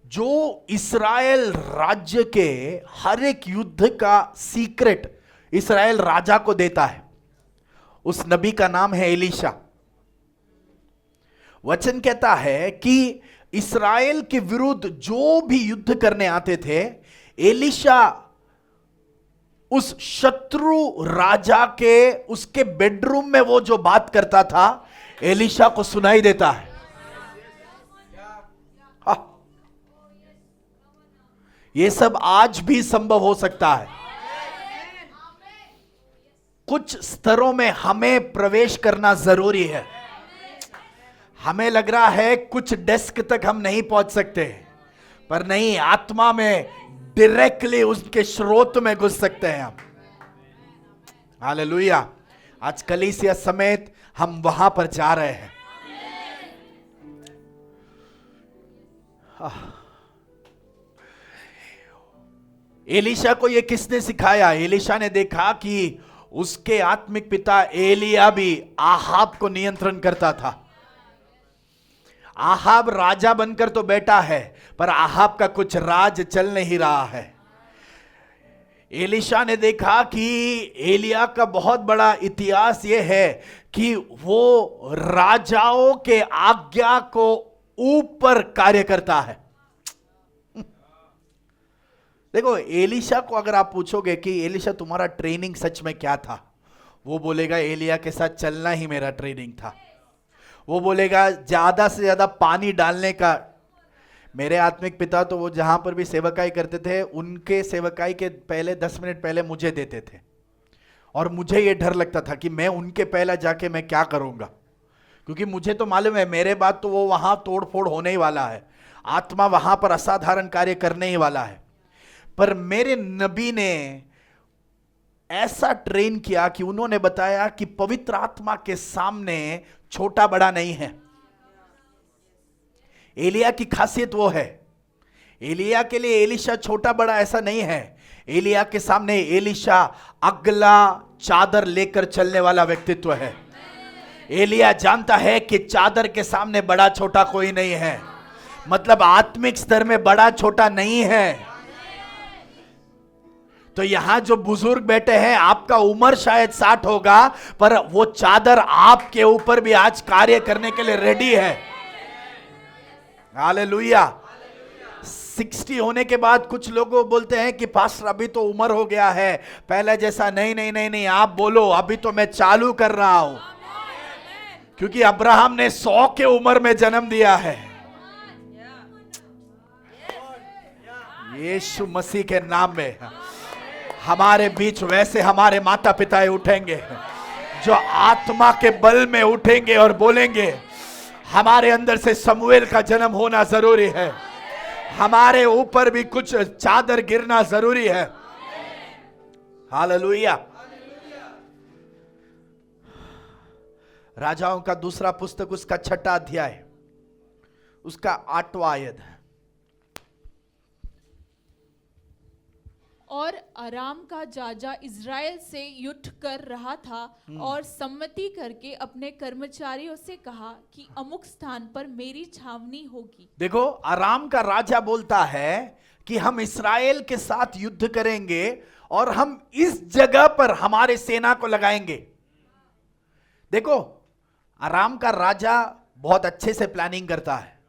जो इस्राएल राज्य के हर एक युद्ध का सीक्रेट इस्राएल राजा को देता है। उस नबी का नाम है एलीशा। वचन कहता है कि इस्राएल के विरुद्ध जो भी युद्ध करने आते थे, एलीशा उस शत्रु राजा के उसके बेडरूम में वो जो बात करता था, एलीशा को सुनाई देता है। ये सब आज भी संभव हो सकता है। कुछ स्तरों में हमें प्रवेश करना जरूरी है। हमें लग रहा है कुछ डेस्क तक हम नहीं पहुंच सकते, पर नहीं, आत्मा में डायरेक्टली उसके स्रोत में घुस सकते हैं हम। हालेलुया। आज कलीसिया समेत हम वहां पर जा रहे हैं। एलीशा को यह किसने सिखाया? एलीशा ने देखा कि उसके आत्मिक पिता एलिया भी आहाब को नियंत्रण करता था। आहाब राजा बनकर तो बैठा है, पर आहाब का कुछ राज चल नहीं रहा है। एलीशा ने देखा कि एलिया का बहुत बड़ा इतिहास यह है कि वो राजाओं के आज्ञा को ऊपर कार्य करता है। देखो, एलीशा को अगर आप पूछोगे कि एलीशा तुम्हारा ट्रेनिंग सच में क्या था, वो बोलेगा एलिया के साथ चलना ही मेरा ट्रेनिंग था। वो बोलेगा ज्यादा से ज्यादा पानी डालने का। मेरे आत्मिक पिता तो वो जहां पर भी सेवकाई करते थे, उनके सेवकाई के पहले 10 मिनट पहले मुझे देते थे, और मुझे ये डर लगता था कि मैं उनके पहले जाके मैं क्या करूंगा, क्योंकि मुझे तो मालूम है मेरे बाद तो वो वहां तोड़ फोड़ होने ही वाला है, आत्मा वहां पर असाधारण कार्य करने ही वाला है। पर मेरे नबी ने ऐसा ट्रेन किया कि उन्होंने बताया कि पवित्र आत्मा के सामने छोटा बड़ा नहीं है। एलिया की खासियत वो है। एलिया के लिए एलीशा छोटा बड़ा ऐसा नहीं है। एलिया के सामने एलीशा अगला चादर लेकर चलने वाला व्यक्तित्व है। एलिया जानता है कि चादर के सामने बड़ा छोटा कोई नहीं है, मतलब आत्मिक स्तर में बड़ा छोटा नहीं है। तो यहां जो बुजुर्ग बैठे हैं, आपका उम्र शायद 60 होगा, पर वो चादर आपके ऊपर भी आज कार्य करने के लिए रेडी है। हालेलुया। 60 होने के बाद कुछ लोग बोलते हैं कि पास्टर अभी तो उम्र हो गया है, पहले जैसा नहीं नहीं नहीं नहीं। आप बोलो अभी तो मैं चालू कर रहा हूं, क्योंकि अब्राहम ने 100 के उम्र में जन्म दिया है। यीशु मसीह के नाम में हमारे बीच वैसे हमारे माता पिता उठेंगे जो आत्मा के बल में उठेंगे और बोलेंगे हमारे अंदर से समूएल का जन्म होना जरूरी है, हमारे ऊपर भी कुछ चादर गिरना जरूरी है। हालेलुया। राजाओं का दूसरा पुस्तक उसका 6वां अध्याय उसका 8वां आयत। और अराम का जाजा इज़राइल से युद्ध कर रहा था और सम्मति करके अपने कर्मचारियों से कहा कि अमुक स्थान पर मेरी छावनी होगी। देखो, अराम का राजा बोलता है कि हम इस्राएल के साथ युद्ध करेंगे और हम इस जगह पर हमारे सेना को लगाएंगे। देखो, अराम का राजा बहुत अच्छे से प्लानिंग करता है।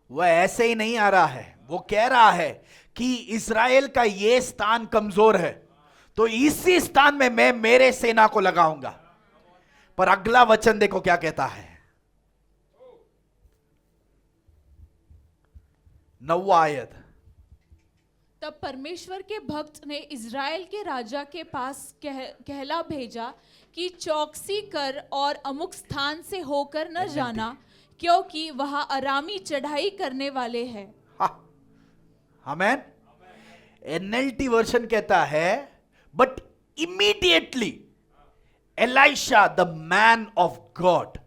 वह ऐसे ही नहीं आ रहा है, वो कह रहा है कि इस्राएल का ये स्थान कमजोर है, तो इसी स्थान में मैं मेरे सेना को लगाऊंगा। पर अगला वचन देखो क्या कहता है, 9वां आयत। तब परमेश्वर के भक्त ने इज़राइल के राजा के पास कहला भेजा कि चौकसी कर और अमुक स्थान से होकर न जाना, क्योंकि वहां अरामी चढ़ाई करने वाले हैं। आमेन। एनएलटी वर्जन कहता है, but immediately Elisha the man of God,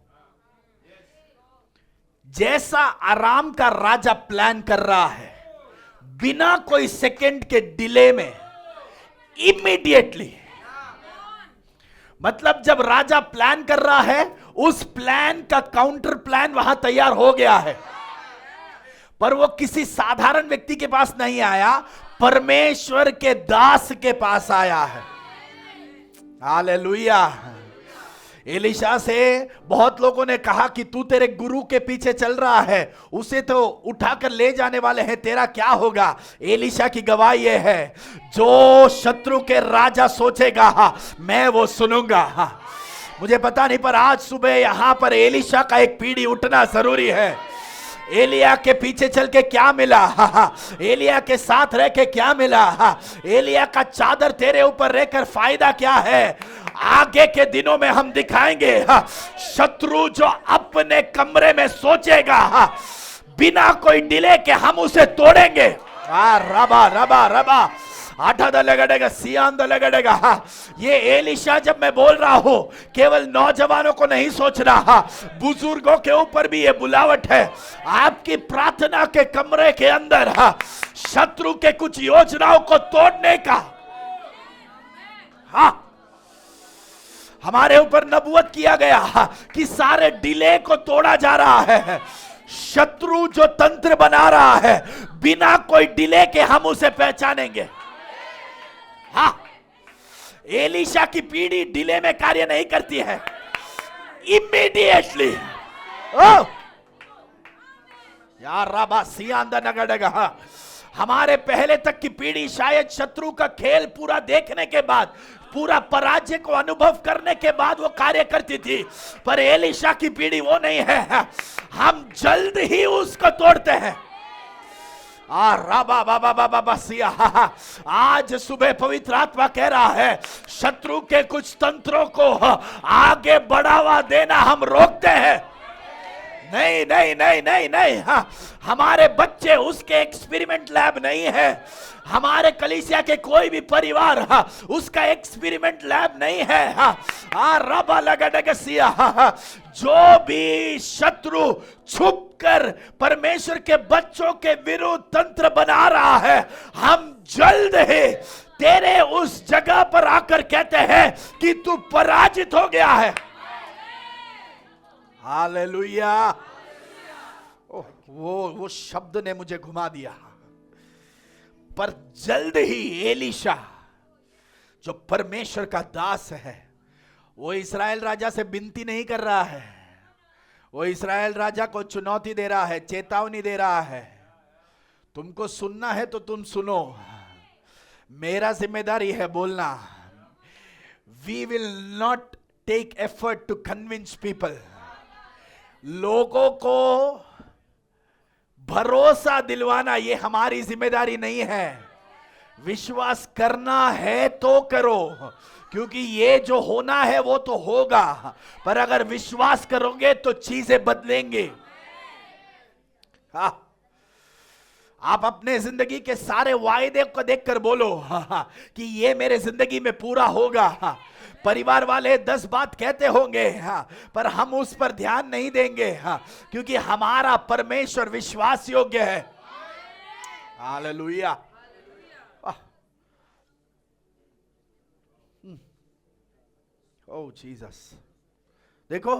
जैसा आराम का राजा प्लान कर रहा है, बिना कोई सेकंड के डिले में इमीडिएटली, मतलब जब राजा प्लान कर रहा है उस प्लान का काउंटर प्लान वहां तैयार हो गया है, पर वो किसी साधारण व्यक्ति के पास नहीं आया, परमेश्वर के दास के पास आया है। हालेलुया। एलिशा से बहुत लोगों ने कहा कि तू तेरे गुरु के पीछे चल रहा है, उसे तो उठाकर ले जाने वाले हैं, तेरा क्या होगा? एलिशा की गवाही यह है, जो शत्रु के राजा सोचेगा मैं वो सुनूंगा। मुझे पता नहीं, पर आज सुबह यहां पर एलिशा का एक पीढ़ी उठना जरूरी है। एलिया के पीछे चल के क्या मिला? एलिया के साथ रह के क्या मिला? एलिया का चादर तेरे ऊपर रहकर फायदा क्या है? आगे के दिनों में हम दिखाएंगे, शत्रु जो अपने कमरे में सोचेगा, बिना कोई डिले के हम उसे तोड़ेंगे। रबा रबा रबा आठा लगेगा, सियान लगेगा। ये एलिशा जब मैं बोल रहा हूं, केवल नौजवानों को नहीं सोच रहा, बुजुर्गों के ऊपर भी ये बुलावट है। आपकी प्रार्थना के कमरे के अंदर शत्रु के कुछ योजनाओं को तोड़ने का हमारे ऊपर नबूवत किया गया कि सारे डिले को तोड़ा जा रहा है। शत्रु जो तंत्र बना रहा है, बिना कोई डिले के हम उसे पहचानेंगे। एलिशा की पीढ़ी डिले में कार्य नहीं करती है, इमीडिएटली। यार राबा सियांदा नगड़ेगा। हमारे पहले तक की पीढ़ी शायद शत्रु का खेल पूरा देखने के बाद, पूरा पराजय को अनुभव करने के बाद वो कार्य करती थी, पर एलिशा की पीढ़ी वो नहीं है। हम जल्द ही उसको तोड़ते हैं। आज सुबह पवित्र आत्मा कह रहा है, शत्रु के कुछ तंत्रों को आगे बढ़ावा देना हम रोकते हैं। नहीं नहीं नहीं नहीं नहीं, हमारे बच्चे उसके एक्सपेरिमेंट लैब नहीं है। हमारे कलीसिया के कोई भी परिवार उसका एक्सपेरिमेंट लैब नहीं है। रबा लगसिया, जो भी शत्रु छुपकर परमेश्वर के बच्चों के विरुद्ध तंत्र बना रहा है, हम जल्द ही तेरे उस जगह पर आकर कहते हैं कि तू पराजित हो गया है। हालेलुया। वो शब्द ने मुझे घुमा दिया। पर जल्द ही एलिशा जो परमेश्वर का दास है, वो इस्राएल राजा से विनती नहीं कर रहा है, वो इस्राएल राजा को चुनौती दे रहा है, चेतावनी दे रहा है। तुमको सुनना है तो तुम सुनो, मेरा जिम्मेदारी है बोलना। We will not take effort to convince people. लोगों को भरोसा दिलवाना ये हमारी जिम्मेदारी नहीं है। विश्वास करना है तो करो, क्योंकि ये जो होना है वो तो होगा, पर अगर विश्वास करोगे तो चीजें बदलेंगे। आप अपने जिंदगी के सारे वायदे को देखकर बोलो कि ये मेरे जिंदगी में पूरा होगा। परिवार वाले 10 बात कहते होंगे, पर हम उस पर ध्यान नहीं देंगे, क्योंकि हमारा परमेश्वर विश्वास योग्य है। हालेलुया। ओह जीसस। देखो,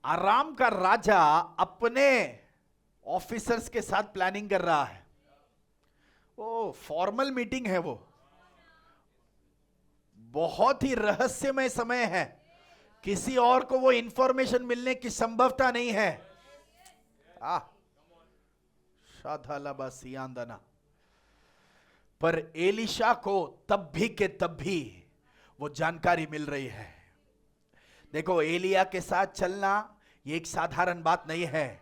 आराम का राजा अपने ऑफिसर्स के साथ प्लानिंग कर रहा है। ओ फॉर्मल मीटिंग है, वो बहुत ही रहस्यमय समय है, किसी और को वो इंफॉर्मेशन मिलने की संभवता नहीं है। शाधालाबासियांदना। पर एलिशा को तब भी के तब भी वो जानकारी मिल रही है। देखो, एलिया के साथ चलना ये एक साधारण बात नहीं है।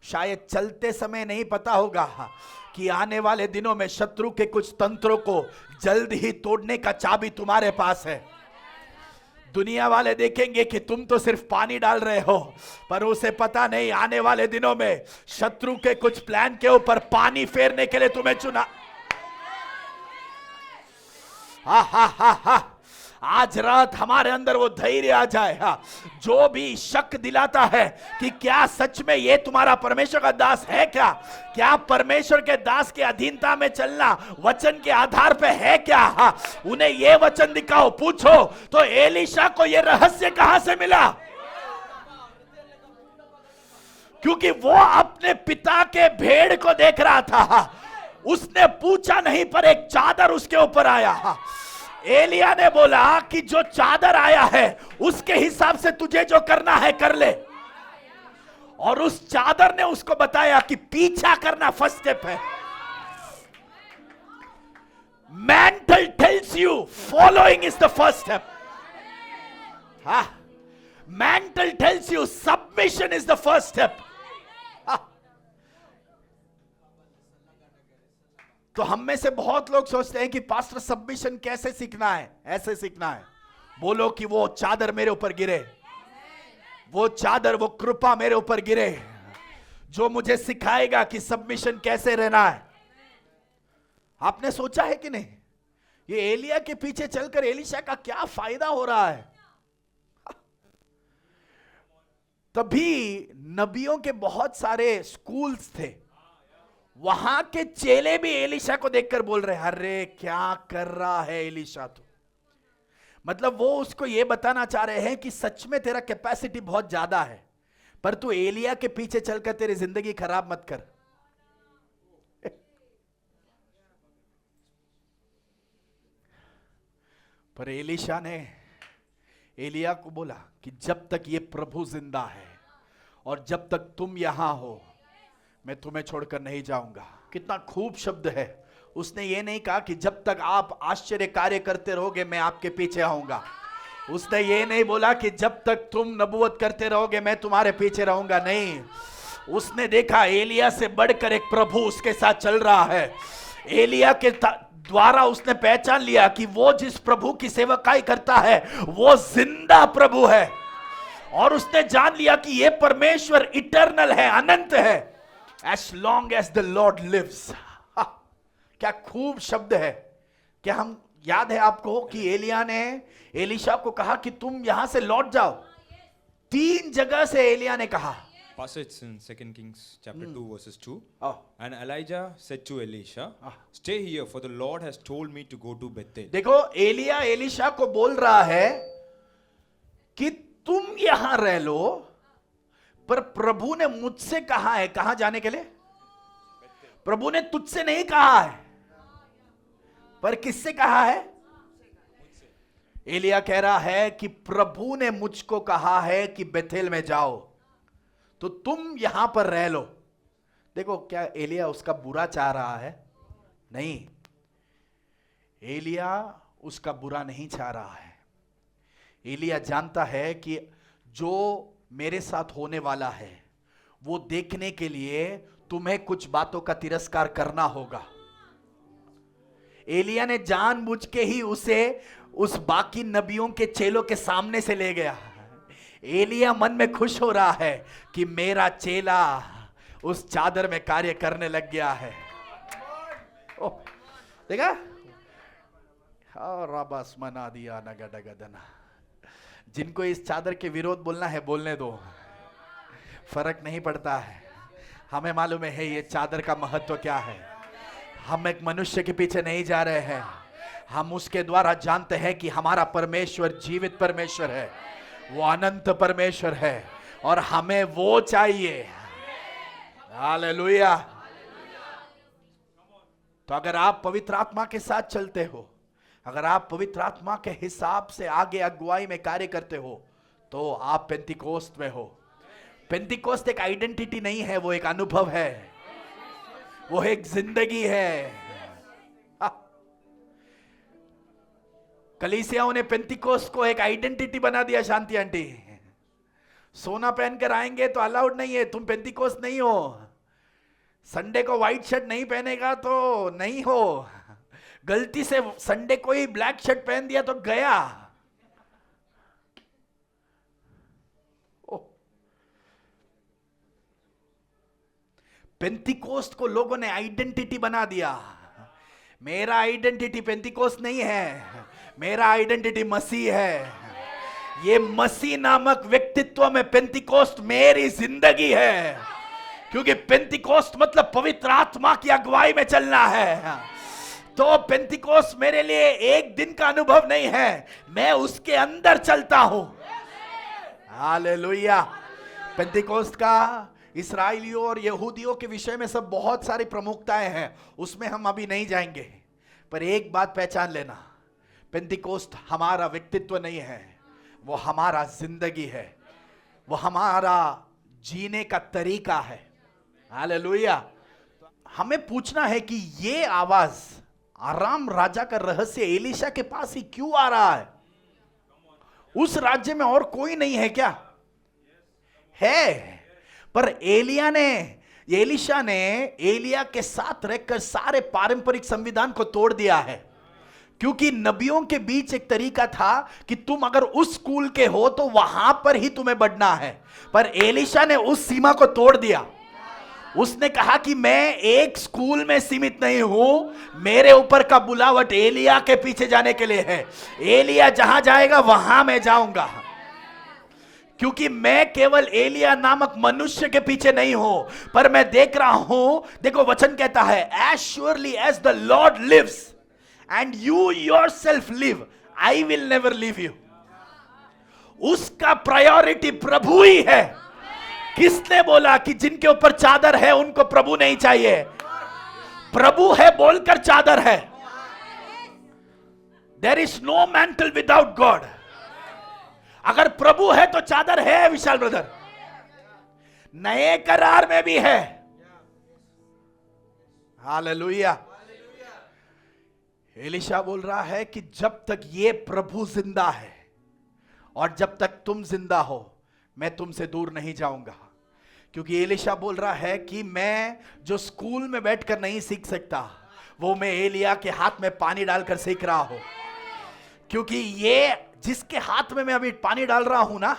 शायद चलते समय नहीं पता होगा कि आने वाले दिनों में शत्रु के कुछ तंत्रों को जल्द ही तोड़ने का चाबी तुम्हारे पास है। दुनिया वाले देखेंगे कि तुम तो सिर्फ पानी डाल रहे हो, पर उसे पता नहीं आने वाले दिनों में शत्रु के कुछ प्लान के ऊपर पानी फेरने के लिए तुम्हें चुना। हा हा हा हा, आज रात हमारे अंदर वो धैर्य आ जाए। हाँ, जो भी शक दिलाता है कि क्या सच में ये तुम्हारा परमेश्वर का दास है, क्या परमेश्वर के दास के अधीनता में चलना वचन के आधार पे है क्या, हाँ, उन्हें ये वचन दिखाओ। पूछो तो एलीशा को ये रहस्य कहां से मिला? क्योंकि वो अपने पिता के भेड़ को देख रहा था। उसने पूछा नहीं, पर एक चादर उसके ऊपर आया। एलिया ने बोला कि जो चादर आया है उसके हिसाब से तुझे जो करना है कर ले। और उस चादर ने उसको बताया कि पीछा करना फर्स्ट स्टेप है। Mental tells you following is the first step. हाँ, mental tells you submission is the first step. तो हम में से बहुत लोग सोचते हैं कि पास्टर सबमिशन कैसे सीखना है? ऐसे सीखना है। बोलो कि वो चादर मेरे ऊपर गिरे, वो चादर, वो कृपा मेरे ऊपर गिरे, जो मुझे सिखाएगा कि सबमिशन कैसे रहना है। आपने सोचा है कि नहीं, ये एलिया के पीछे चलकर एलीशा का क्या फायदा हो रहा है? तभी नबियों के बहुत सारे स्कूल्स थे, वहां के चेले भी एलीशा को देखकर बोल रहे हैं, अरे क्या कर रहा है एलीशा तो। मतलब वो उसको ये बताना चाह रहे हैं कि सच में तेरा कैपेसिटी बहुत ज्यादा है, पर तू एलिया के पीछे चलकर तेरी जिंदगी खराब मत कर। पर एलीशा ने एलिया को बोला कि जब तक ये प्रभु जिंदा है और जब तक तुम यहां हो, मैं तुम्हें छोड़कर नहीं जाऊंगा। कितना खूब शब्द है। उसने ये नहीं कहा कि जब तक आप आश्चर्य कार्य करते रहोगे मैं आपके पीछे आऊंगा। उसने ये नहीं बोला कि जब तक तुम नबूवत करते रहोगे मैं तुम्हारे पीछे रहूंगा। नहीं, उसने देखा एलिया से बढ़कर एक प्रभु उसके साथ चल रहा है। एलिया के द्वारा उसने पहचान लिया कि वो जिस प्रभु की सेवकाई करता है वो जिंदा प्रभु है। और उसने जान लिया कि ये परमेश्वर इटर्नल है, अनंत है। As long as the Lord lives। क्या खूब शब्द है। क्या हम याद है आपको कि एलिया ने एलीशा को कहा कि तुम यहां से लौट जाओ? 3 जगह से एलिया ने कहा। Passage in 2 Kings chapter 2 verses 2. Oh. And Elijah said to Elisha, stay here, for the Lord has told me to go to Bethel. देखो, एलिया एलीशा को बोल रहा है कि तुम यहां रह लो, पर प्रभु ने मुझसे कहा है। कहां जाने के लिए? प्रभु ने तुझसे नहीं कहा है, पर किससे कहा है? एलिया कह रहा है कि प्रभु ने मुझको कहा है कि बेथेल में जाओ, तो तुम यहां पर रह लो। देखो, क्या एलिया उसका बुरा चाह रहा है? नहीं, एलिया उसका बुरा नहीं चाह रहा है। एलिया जानता है कि जो मेरे साथ होने वाला है वो देखने के लिए तुम्हें कुछ बातों का तिरस्कार करना होगा। एलिया ने जानबूझ के ही उसे उस बाकी नबियों के चेलों के सामने से ले गया। एलिया मन में खुश हो रहा है कि मेरा चेला उस चादर में कार्य करने लग गया है। देखा, रबस मना दिया नगडगदना। जिनको इस चादर के विरोध बोलना है बोलने दो, फर्क नहीं पड़ता है। हमें मालूम है ये चादर का महत्व क्या है। हम एक मनुष्य के पीछे नहीं जा रहे हैं, हम उसके द्वारा जानते हैं कि हमारा परमेश्वर जीवित परमेश्वर है, वो अनंत परमेश्वर है और हमें वो चाहिए। हालेलुया। तो अगर आप पवित्र आत्मा के साथ चलते हो, अगर आप पवित्र आत्मा के हिसाब से आगे अगुवाई में कार्य करते हो, तो आप पेंतिकोस्त में हो। पेंतिकोस्त एक आइडेंटिटी नहीं है, वो एक अनुभव है, वो एक जिंदगी है। कलीसियाओं ने पेंतिकोस्त को एक आइडेंटिटी बना दिया। शांति आंटी, सोना पहनकर आएंगे तो अलाउड नहीं है, तुम पेंतिकोस्त नहीं हो। संडे को व्हाइट शर्ट नहीं पहनेगा तो नहीं हो। गलती से संडे को ही ब्लैक शर्ट पहन दिया तो गया। पेंतिकोस्त को लोगों ने आइडेंटिटी बना दिया। मेरा आइडेंटिटी पेंतिकोस्त नहीं है, मेरा आइडेंटिटी मसीह है। ये मसीह नामक व्यक्तित्व में पेंतिकोस्त मेरी जिंदगी है, क्योंकि पेंतिकोस्त मतलब पवित्र आत्मा की अगुवाई में चलना है। तो पेंतिकोस्त मेरे लिए एक दिन का अनुभव नहीं है, मैं उसके अंदर चलता हूं। हालेलुया। पेंतिकोस्त का इस्राएलियों और यहूदियों के विषय में सब बहुत सारी प्रमुखताएं हैं, उसमें हम अभी नहीं जाएंगे। पर एक बात पहचान लेना, पेंतिकोस्त हमारा व्यक्तित्व नहीं है, वो हमारा जिंदगी है, वो हमारा जीने का तरीका है। हालेलुया। हमें पूछना है कि ये आवाज आराम राजा का रहस्य एलीशा के पास ही क्यों आ रहा है? उस राज्य में और कोई नहीं है क्या? है, पर एलीशा ने एलिया के साथ रहकर सारे पारंपरिक संविधान को तोड़ दिया है। क्योंकि नबियों के बीच एक तरीका था कि तुम अगर उस स्कूल के हो तो वहां पर ही तुम्हें बढ़ना है, पर एलीशा ने उस सीमा को तोड़ दिया। उसने कहा कि मैं एक स्कूल में सीमित नहीं हूं, मेरे ऊपर का बुलावट एलिया के पीछे जाने के लिए है। एलिया जहां जाएगा वहां मैं जाऊंगा, क्योंकि मैं केवल एलिया नामक मनुष्य के पीछे नहीं हूं, पर मैं देख रहा हूं। देखो वचन कहता है, as surely as the lord lives and you yourself live, I will never leave you. उसका प्रायोरिटी प्रभु ही है। किसने बोला कि जिनके ऊपर चादर है उनको प्रभु नहीं चाहिए? प्रभु है बोलकर चादर है। There is no mantle without God. अगर प्रभु है तो चादर है विशाल ब्रदर। नए करार में भी है। हालेलुया। एलीशा बोल रहा है कि जब तक ये प्रभु जिंदा है और जब तक तुम जिंदा हो, मैं तुमसे दूर नहीं जाऊंगा। क्योंकि एलीशा बोल रहा है कि मैं जो स्कूल में बैठकर नहीं सीख सकता, वो मैं एलिया के हाथ में पानी डालकर सीख रहा हूं। क्योंकि ये जिसके हाथ में मैं अभी पानी डाल रहा हूं ना,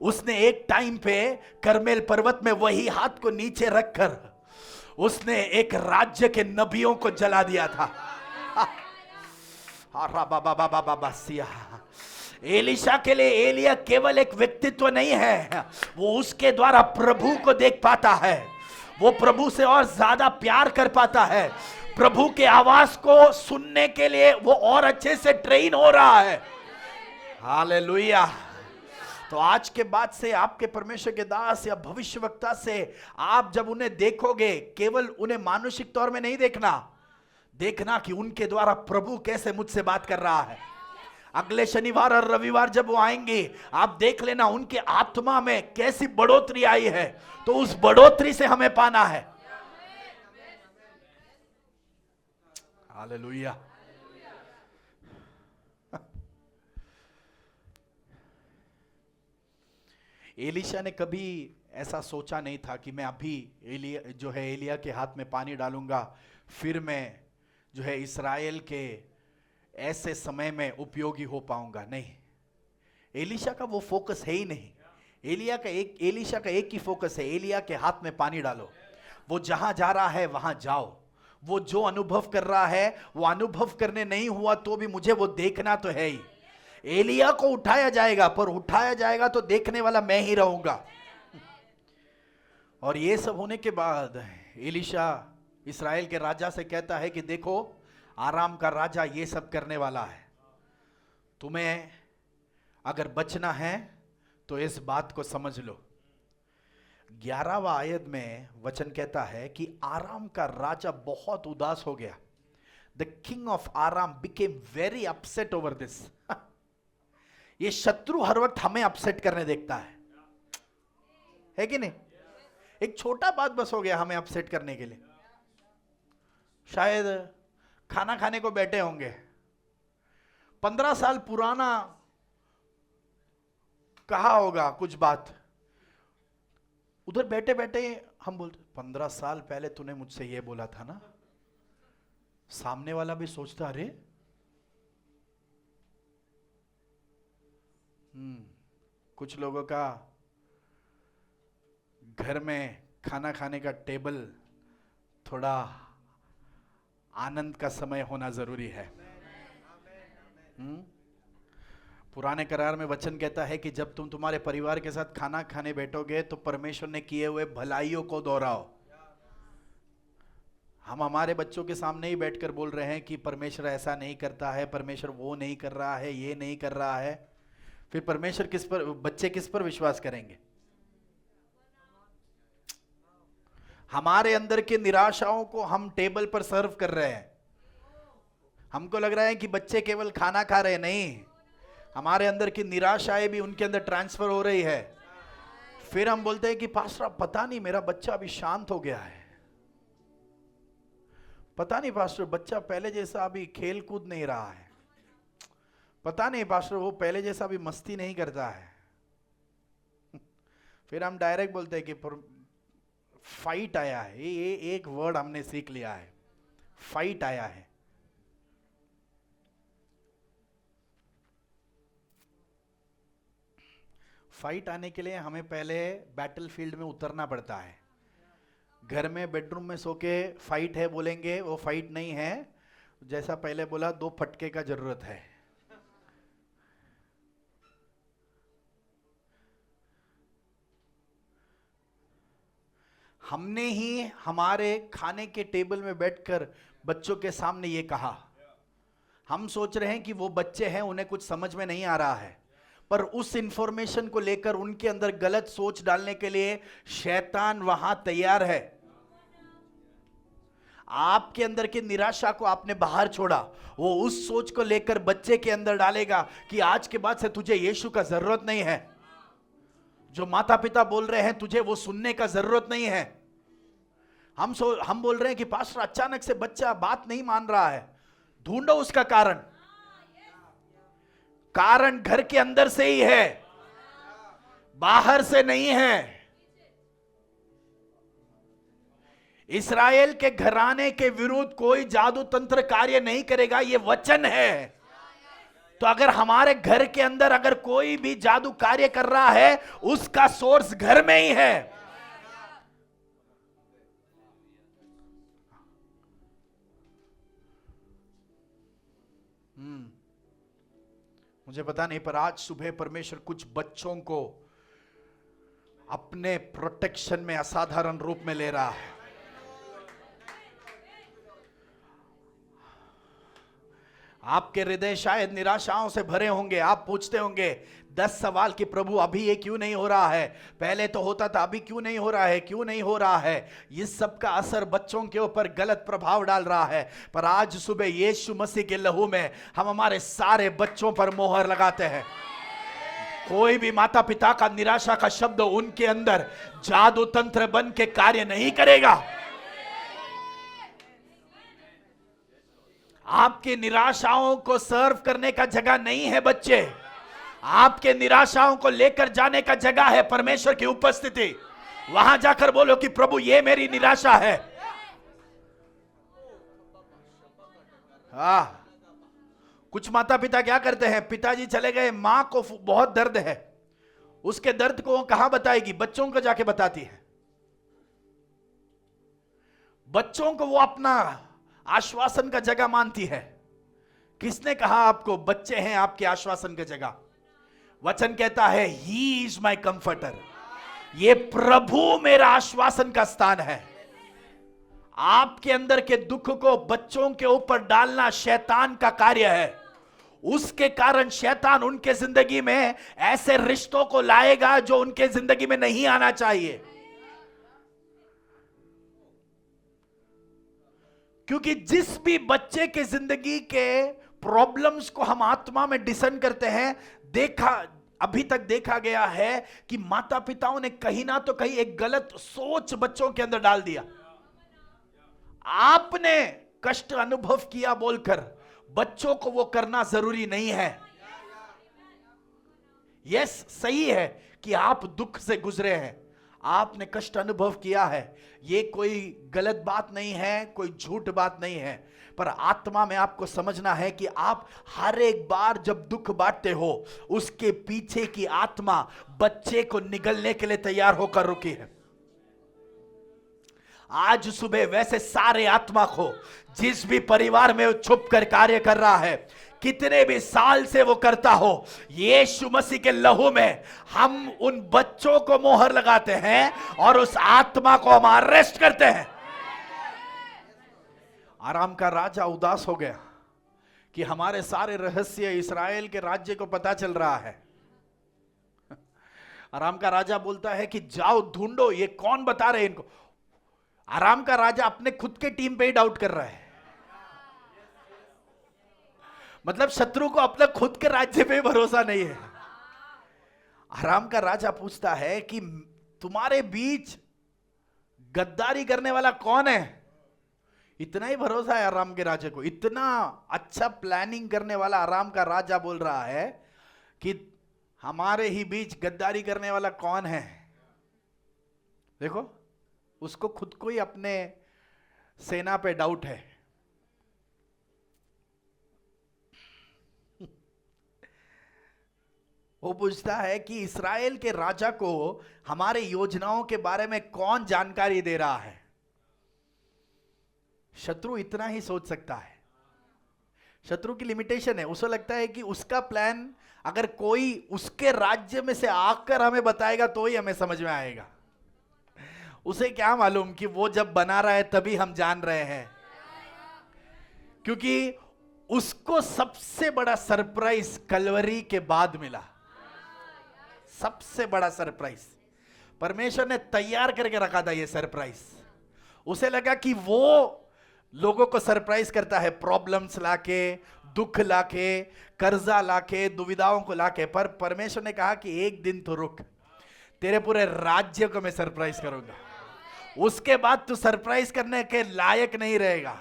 उसने एक टाइम पे करमेल पर्वत में वही हाथ को नीचे रखकर उसने एक राज्य के नबियों को जला दिया था। एलीशा के लिए एलिया केवल एक व्यक्तित्व नहीं है, वो उसके द्वारा प्रभु को देख पाता है, वो प्रभु से और ज्यादा प्यार कर पाता है, प्रभु के आवाज को सुनने के लिए वो और अच्छे से ट्रेन हो रहा है। हालेलुया। तो आज के बाद से आपके परमेश्वर के दास या भविष्यवक्ता से आप जब उन्हें देखोगे, केवल उन्हें मानुषिक तौर में नहीं देखना कि उनके द्वारा प्रभु कैसे मुझसे बात कर रहा है। अगले शनिवार और रविवार जब वो आएंगे, आप देख लेना उनके आत्मा में कैसी बढ़ोतरी आई है, तो उस बढ़ोतरी से हमें पाना है। हालेलुया। एलीशा ने कभी ऐसा सोचा नहीं था कि मैं अभी एलिया के हाथ में पानी डालूंगा, फिर मैं जो है इस्राएल के ऐसे समय में उपयोगी हो पाऊंगा। नहीं, एलीशा का वो फोकस है ही नहीं। एलीशा का एक ही फोकस है, एलिया के हाथ में पानी डालो। वो जहां जा रहा है वहां जाओ। वो जो अनुभव कर रहा है वो अनुभव करने नहीं हुआ तो भी मुझे वो देखना तो है ही। एलिया को उठाया जाएगा, पर उठाया जाएगा तो देखने वाला मैं ही रहूंगा। और ये सब होने के बाद एलीशा इस्राएल के राजा से कहता है कि देखो, आराम का राजा ये सब करने वाला है, तुम्हें अगर बचना है तो इस बात को समझ लो। 11वां आयत में वचन कहता है कि आराम का राजा बहुत उदास हो गया। द किंग ऑफ आराम became very upset over this. ये शत्रु हर वक्त हमें अपसेट करने देखता है कि नहीं? एक छोटा बात बस हो गया हमें अपसेट करने के लिए। शायद खाना खाने को बैठे होंगे, 15 साल पुराना कहा होगा कुछ बात, उधर बैठे बैठे हम बोलते 15 साल पहले तूने मुझसे ये बोला था ना। सामने वाला भी सोचता अरे कुछ लोगों का घर में खाना खाने का टेबल थोड़ा आनंद का समय होना जरूरी है। पुराने करार में वचन कहता है कि जब तुम तुम्हारे परिवार के साथ खाना खाने बैठोगे तो परमेश्वर ने किए हुए भलाइयों को दोहराओ। हम हमारे बच्चों के सामने ही बैठकर बोल रहे हैं कि परमेश्वर ऐसा नहीं करता है, परमेश्वर वो नहीं कर रहा है, ये नहीं कर रहा है, फिर परमेश्वर किस पर, बच्चे किस पर विश्वास करेंगे? हमारे अंदर के निराशाओं को हम टेबल पर सर्व कर रहे हैं। हमको लग रहा है कि बच्चे केवल खाना खा रहे हैं, नहीं, हमारे अंदर की निराशाएं भी उनके अंदर ट्रांसफर हो रही है। फिर हम बोलते हैं कि पास्टर पता नहीं मेरा बच्चा अभी शांत हो गया है, पता नहीं पास्टर बच्चा पहले जैसा अभी खेल कूद नहीं रहा है, पता नहीं पास्टर वो पहले जैसा अभी मस्ती नहीं करता है। फिर हम डायरेक्ट बोलते हैं कि फाइट आया है। ये एक वर्ड हमने सीख लिया है, फाइट आया है। फाइट आने के लिए हमें पहले बैटलफील्ड में उतरना पड़ता है। घर में बेडरूम में सो के फाइट है बोलेंगे, वो फाइट नहीं है। जैसा पहले बोला, 2 फटके का जरूरत है। हमने ही हमारे खाने के टेबल में बैठकर बच्चों के सामने ये कहा। हम सोच रहे हैं कि वो बच्चे हैं, उन्हें कुछ समझ में नहीं आ रहा है, पर उस इंफॉर्मेशन को लेकर उनके अंदर गलत सोच डालने के लिए शैतान वहां तैयार है। आपके अंदर की निराशा को आपने बाहर छोड़ा, वो उस सोच को लेकर बच्चे के अंदर डालेगा कि आज के बाद से तुझे यीशु का जरूरत नहीं है। जो माता पिता बोल रहे हैं तुझे वो सुनने का जरूरत नहीं है। हम बोल रहे हैं कि पास्टर अचानक से बच्चा बात नहीं मान रहा है, ढूंढो उसका कारण। कारण घर के अंदर से ही है, बाहर से नहीं है। इस्राएल के घराने के विरुद्ध कोई जादू तंत्र कार्य नहीं करेगा, ये वचन है। तो अगर हमारे घर के अंदर अगर कोई भी जादू कार्य कर रहा है, उसका सोर्स घर में ही है। मुझे पता नहीं, पर आज सुबह परमेश्वर कुछ बच्चों को अपने प्रोटेक्शन में असाधारण रूप में ले रहा है। आपके हृदय शायद निराशाओं से भरे होंगे। आप पूछते होंगे 10 सवाल कि प्रभु अभी ये क्यों नहीं हो रहा है, पहले तो होता था, अभी क्यों नहीं हो रहा है, क्यों नहीं हो रहा है। इस सब का असर बच्चों के ऊपर गलत प्रभाव डाल रहा है। पर आज सुबह यीशु मसीह के लहू में हम हमारे सारे बच्चों पर मोहर लगाते हैं। कोई भी माता पिता का निराशा का शब्द उनके अंदर जादू तंत्र बन के कार्य नहीं करेगा। आपकी निराशाओं को सर्व करने का जगह नहीं है बच्चे, आपके निराशाओं को लेकर जाने का जगह है परमेश्वर की उपस्थिति। वहां जाकर बोलो कि प्रभु ये मेरी निराशा है। कुछ माता पिता क्या करते हैं, पिताजी चले गए, मां को बहुत दर्द है, उसके दर्द को कहां बताएगी, बच्चों को जाके बताती है। बच्चों को वो अपना आश्वासन का जगह मानती है। किसने कहा आपको बच्चे हैं आपके आश्वासन की जगह? वचन कहता है ही इज माई कंफर्टर, ये प्रभु मेरा आश्वासन का स्थान है। आपके अंदर के दुख को बच्चों के ऊपर डालना शैतान का कार्य है। उसके कारण शैतान उनके जिंदगी में ऐसे रिश्तों को लाएगा जो उनके जिंदगी में नहीं आना चाहिए। क्योंकि जिस भी बच्चे के जिंदगी के प्रॉब्लम्स को हम आत्मा में डिसन करते हैं, अभी तक देखा गया है कि माता पिताओं ने कहीं ना तो कहीं एक गलत सोच बच्चों के अंदर डाल दिया। आपने कष्ट अनुभव किया बोलकर बच्चों को वो करना जरूरी नहीं है। यस, सही है कि आप दुख से गुजरे हैं, आपने कष्ट अनुभव किया है, ये कोई गलत बात नहीं है, कोई झूठ बात नहीं है। पर आत्मा में आपको समझना है कि आप हर एक बार जब दुख बांटते हो, उसके पीछे की आत्मा बच्चे को निगलने के लिए तैयार होकर रुकी है। आज सुबह वैसे सारे आत्मा को जिस भी परिवार में वो छुप कर कार्य कर रहा है, कितने भी साल से वो करता हो, यीशु मसीह के लहू में हम उन बच्चों को मोहर लगाते हैं और उस आत्मा को हम अरेस्ट करते हैं। आराम का राजा उदास हो गया कि हमारे सारे रहस्य इस्राएल के राज्य को पता चल रहा है। आराम का राजा बोलता है कि जाओ ढूंढो, ये कौन बता रहे इनको। आराम का राजा अपने खुद के टीम पे ही डाउट कर रहा है, मतलब शत्रु को अपने खुद के राज्य पे भरोसा नहीं है। आराम का राजा पूछता है कि तुम्हारे बीच गद्दारी करने वाला कौन है। इतना ही भरोसा है आराम के राजा को, इतना अच्छा प्लानिंग करने वाला आराम का राजा बोल रहा है कि हमारे ही बीच गद्दारी करने वाला कौन है। देखो, उसको खुद को ही अपने सेना पे डाउट है। वो पूछता है कि इस्राएल के राजा को हमारे योजनाओं के बारे में कौन जानकारी दे रहा है। शत्रु इतना ही सोच सकता है, शत्रु की लिमिटेशन है। उसे लगता है कि उसका प्लान अगर कोई उसके राज्य में से आकर हमें बताएगा तो ही हमें समझ में आएगा। उसे क्या मालूम कि वो जब बना रहा है तभी हम जान रहे हैं, क्योंकि उसको सबसे बड़ा सरप्राइज कलवरी के बाद मिला। सबसे बड़ा सरप्राइज परमेश्वर ने तैयार करके रखा था। ये सरप्राइज उसे लगा कि वो लोगों को सरप्राइज करता है, प्रॉब्लम्स लाके, दुख लाके, कर्जा लाके, दुविधाओं को लाके, पर परमेश्वर ने कहा कि एक दिन तो रुक, तेरे पूरे राज्य को मैं सरप्राइज करूंगा, उसके बाद तू सरप्राइज करने के लायक नहीं रहेगा।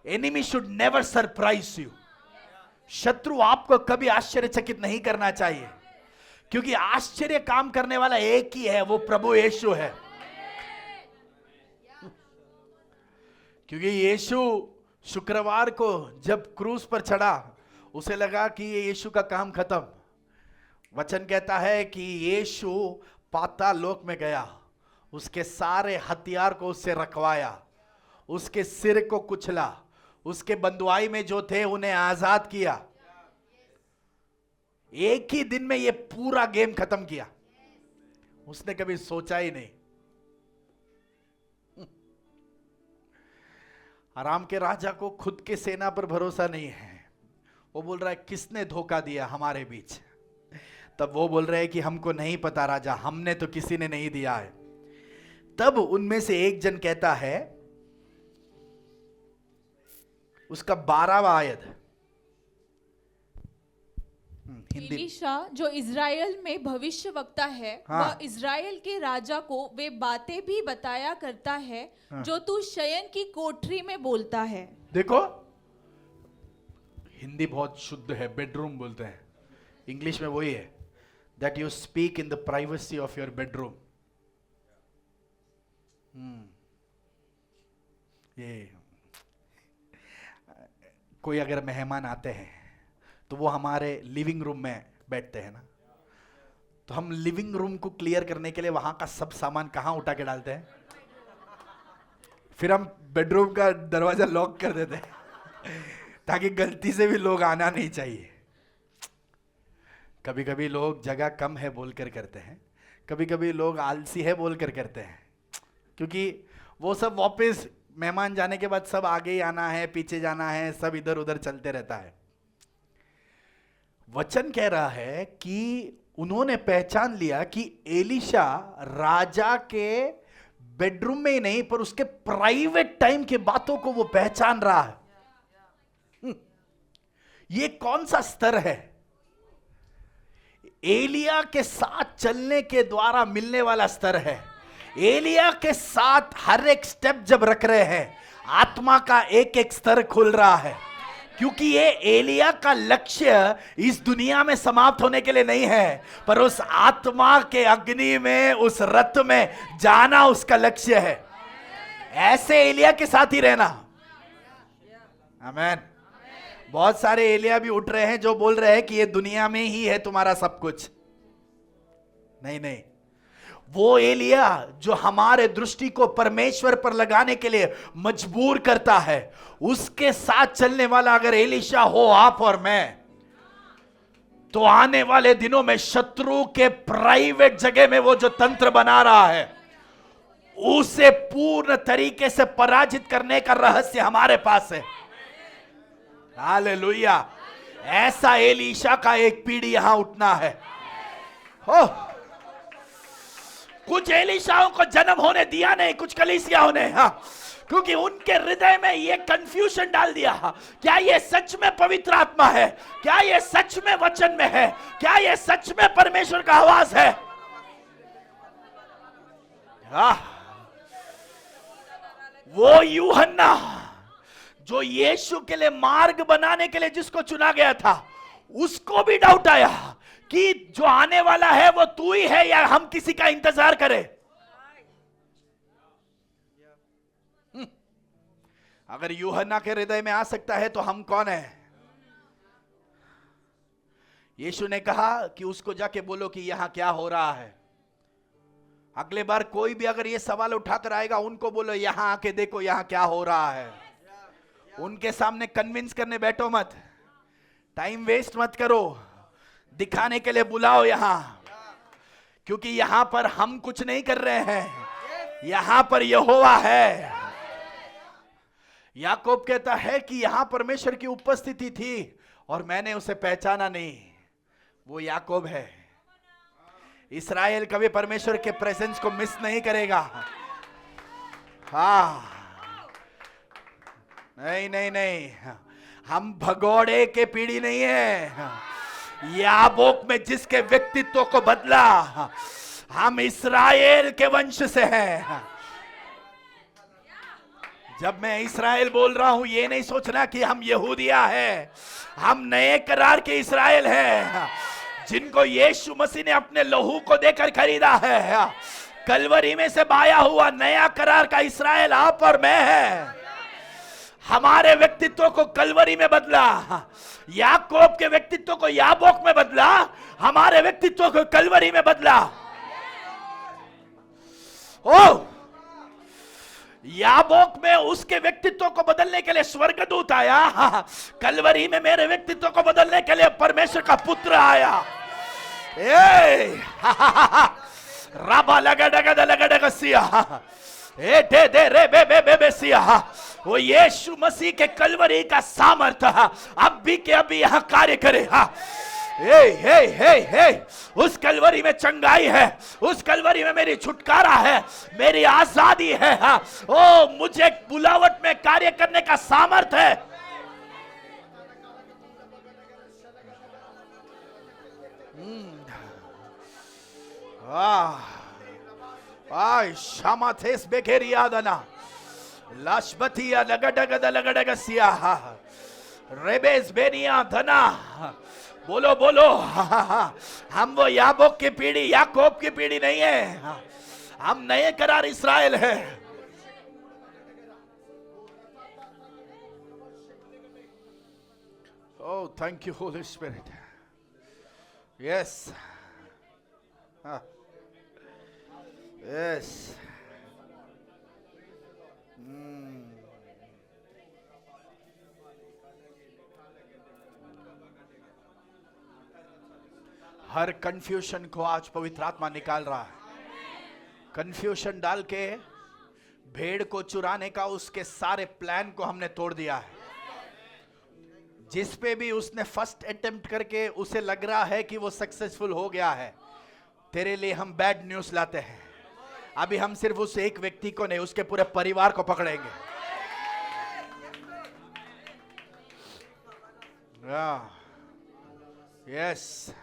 Enemy should never surprise you. शत्रु आपको कभी आश्चर्यचकित नहीं करना चाहिए, क्योंकि आश्चर्य काम करने वाला एक ही है, वो प्रभु यीशु है। क्योंकि यीशु शुक्रवार को जब क्रूस पर चढ़ा, उसे लगा कि ये यीशु का काम खत्म। वचन कहता है कि यीशु पाताल लोक में गया, उसके सारे हथियार को उससे रखवाया, उसके सिर को कुचला, उसके बंदुआई में जो थे उन्हें आजाद किया। एक ही दिन में ये पूरा गेम खत्म किया। उसने कभी सोचा ही नहीं। आराम के राजा को खुद के सेना पर भरोसा नहीं है। वो बोल रहा है किसने धोखा दिया हमारे बीच। तब वो बोल रहे हैं कि हमको नहीं पता राजा, हमने तो किसी ने नहीं दिया है। तब उनमें से एक जन कहता है, उसका 12वां आयत हिंदी। एलीशा जो इज़राइल में भविष्य वक्ता है, हाँ। वह इज़राइल के राजा को वे बातें भी बताया करता है जो तू शयन की कोठरी में बोलता है। देखो, हिंदी बहुत शुद्ध है, बेडरूम बोलते हैं। इंग्लिश में वही है, that you speak in the privacy of your bedroom. ये कोई अगर मेहमान आते हैं तो वो हमारे लिविंग रूम में बैठते हैं ना, तो हम लिविंग रूम को क्लियर करने के लिए वहां का सब सामान कहां उठा के डालते हैं, फिर हम बेडरूम का दरवाजा लॉक कर देते हैं ताकि गलती से भी लोग आना नहीं चाहिए। कभी कभी लोग जगह कम है बोलकर करते हैं, कभी कभी लोग आलसी है बोलकर करते हैं, क्योंकि वो सब वापस मेहमान जाने के बाद सब आगे ही आना है, पीछे जाना है, सब इधर उधर चलते रहता है। वचन कह रहा है कि उन्होंने पहचान लिया कि एलीशा राजा के बेडरूम में ही नहीं पर उसके प्राइवेट टाइम के बातों को वो पहचान रहा है। ये कौन सा स्तर है? एलिया के साथ चलने के द्वारा मिलने वाला स्तर है। एलिया के साथ हर एक स्टेप जब रख रहे हैं, आत्मा का एक एक स्तर खुल रहा है, क्योंकि ये एलिया का लक्ष्य इस दुनिया में समाप्त होने के लिए नहीं है, पर उस आत्मा के अग्नि में, उस रथ में जाना उसका लक्ष्य है। ऐसे एलिया के साथ ही रहना। आमीन। बहुत सारे एलिया भी उठ रहे हैं जो बोल रहे हैं कि ये दुनिया में ही है तुम्हारा सब कुछ। नहीं नहीं, वो एलिया जो हमारे दृष्टि को परमेश्वर पर लगाने के लिए मजबूर करता है, उसके साथ चलने वाला अगर एलीशा हो आप और मैं, तो आने वाले दिनों में शत्रु के प्राइवेट जगह में वो जो तंत्र बना रहा है, उसे पूर्ण तरीके से पराजित करने का रहस्य हमारे पास है। हालेलुया। ऐसा एलीशा का एक पीढ़ी यहां उठना है। हो, कुछ एलीशाओं को जन्म होने दिया नहीं, कुछ कलीसियाओं ने, हाँ, क्योंकि उनके हृदय में ये कंफ्यूजन डाल दिया। क्या ये सच में पवित्र आत्मा है? क्या ये सच में वचन में है? क्या ये सच में परमेश्वर का आवाज है? वो यूहन्ना जो यीशु के लिए मार्ग बनाने के लिए जिसको चुना गया था, उसको भी डाउट आया कि जो आने वाला है वो तू ही है या हम किसी का इंतजार करें। अगर यूहन्ना के हृदय में आ सकता है तो हम कौन है? यीशु ने कहा कि उसको जाके बोलो कि यहां क्या हो रहा है। अगले बार कोई भी अगर ये सवाल उठाकर आएगा, उनको बोलो यहां आके देखो यहां क्या हो रहा है। उनके सामने कन्विंस करने बैठो मत, टाइम वेस्ट मत करो, दिखाने के लिए बुलाओ यहां, क्योंकि यहां पर हम कुछ नहीं कर रहे हैं, यहां पर यहोवा है। याकूब कहता है कि यहां परमेश्वर की उपस्थिति थी और मैंने उसे पहचाना नहीं। वो याकूब है। इस्राएल कभी परमेश्वर के प्रेजेंस को मिस नहीं करेगा। हाँ, नहीं नहीं नहीं, हम भगोड़े के पीढ़ी नहीं है। याबोक में जिसके व्यक्तित्व को बदला, हम इस्राएल के वंश से हैं। जब मैं इस्राएल बोल रहा हूं, ये नहीं सोचना कि हम यहूदिया हैं। हम नए करार के इस्राएल हैं, जिनको यीशु मसीह ने अपने लहू को देकर खरीदा है। कलवरी में से बाया हुआ नया करार का इस्राएल आप और मैं है। हमारे व्यक्तित्व को कलवरी में बदला, याकूब के व्यक्तित्व को याबोक में बदला, हमारे व्यक्तित्व को कलवरी में बदला। ओ, याबोक में उसके व्यक्तित्व को बदलने के लिए स्वर्गदूत आया, कलवरी में मेरे व्यक्तित्व को बदलने के लिए परमेश्वर का पुत्र आया। राबा लगा सिया, ए दे दे रे बे बे बे बे सिया। वो यीशु मसीह के कलवरी का सामर्थ्य अब भी के अभी यहां कार्य करे। हे हे हे हे, उस कलवरी में चंगाई है, उस कलवरी में मेरी छुटकारा है, मेरी आजादी है। ओ, मुझे बुलावट में कार्य करने का सामर्थ्य है। शामा थेस बेखेरिया दना लाशबतिया लगडग सिया रेबेस बेनिया धना। बोलो बोलो, हम वो याबोक की पीढ़ी, याकूब की पीढ़ी नहीं है। हम नए करार इस्राएल है। Oh, thank you, Holy Spirit. Yes. Yes. Her confusion को आज पवित्र आत्मा निकाल रहा है। कंफ्यूजन डाल के भेड़ को चुराने का उसके सारे प्लान को हमने तोड़ दिया है। जिस पे भी उसने फर्स्ट अटेम्प्ट करके उसे लग रहा है कि वो सक्सेसफुल हो गया है, तेरे लिए हम बैड न्यूज लाते हैं। अभी हम सिर्फ उस एक व्यक्ति को नहीं, उसके पूरे परिवार को पकड़ेंगे। यस,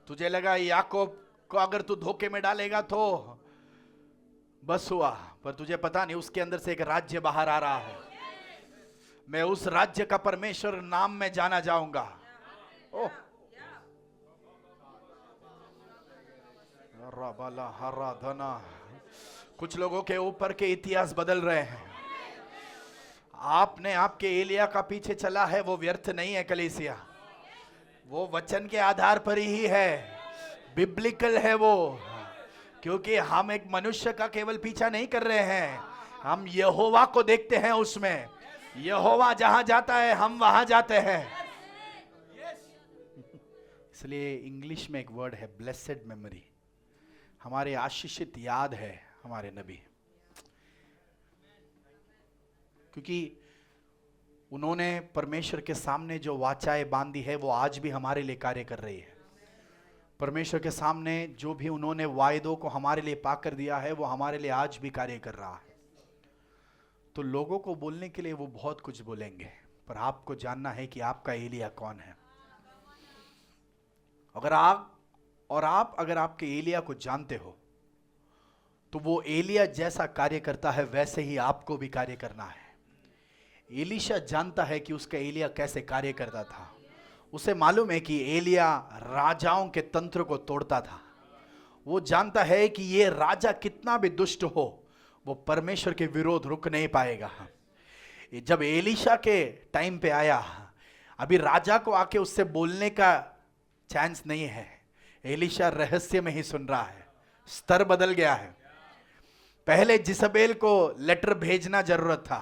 तुझे लगा याकूब को अगर तू धोखे में डालेगा तो बस हुआ, पर तुझे पता नहीं उसके अंदर से एक राज्य बाहर आ रहा है। मैं उस राज्य का परमेश्वर नाम में जाना जाऊंगा। ओह, हरा धना। कुछ लोगों के ऊपर के इतिहास बदल रहे हैं। आपने आपके एलिया का पीछे चला है, वो व्यर्थ नहीं है कलीसिया। वो वचन के आधार पर ही है, बिब्लिकल है वो। क्योंकि हम एक मनुष्य का केवल पीछा नहीं कर रहे हैं, हम यहोवा को देखते हैं। उसमें यहोवा जहां जाता है हम वहां जाते हैं। इसलिए इंग्लिश में एक वर्ड है ब्लेसेड मेमोरी, हमारे आशीषित याद है हमारे नबी, क्योंकि उन्होंने परमेश्वर के सामने जो वाचाएं बांधी है वो आज भी हमारे लिए कार्य कर रही है। परमेश्वर के सामने जो भी उन्होंने वायदों को हमारे लिए पाकर दिया है वो हमारे लिए आज भी कार्य कर रहा है। तो लोगों को बोलने के लिए वो बहुत कुछ बोलेंगे, पर आपको जानना है कि आपका एलिया कौन है। अगर आप अगर आपके एलिया को जानते हो तो वो एलिया जैसा कार्य करता है वैसे ही आपको भी कार्य करना है। एलीशा जानता है कि उसका एलिया कैसे कार्य करता था। उसे मालूम है कि एलिया राजाओं के तंत्र को तोड़ता था। वो जानता है कि ये राजा कितना भी दुष्ट हो वो परमेश्वर के विरोध रुक नहीं पाएगा। जब एलीशा के टाइम पे आया, अभी राजा को आके उससे बोलने का चांस नहीं है। एलीशा रहस्य में ही सुन रहा है, स्तर बदल गया है। पहले जिसबेल को लेटर भेजना जरूरत था,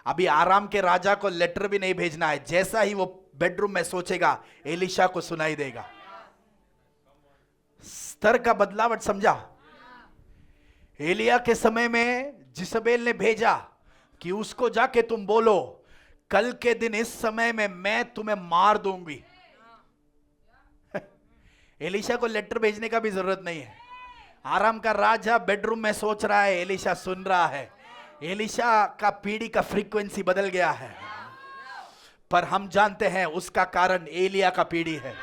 अभी आराम के राजा को लेटर भी नहीं भेजना है। जैसा ही वो बेडरूम में सोचेगा एलीशा को सुनाई देगा। स्तर का बदलावट समझा। एलिया के समय में जिसबेल ने भेजा कि उसको जाके तुम बोलो कल के दिन इस समय में मैं तुम्हें मार दूंगी। एलीशा को लेटर भेजने का भी जरूरत नहीं है। आराम का राजा बेडरूम में सोच रहा है, एलीशा सुन रहा है। एलीशा का पीढ़ी का फ्रीक्वेंसी बदल गया है, पर हम जानते हैं उसका कारण एलिया का पीढ़ी है।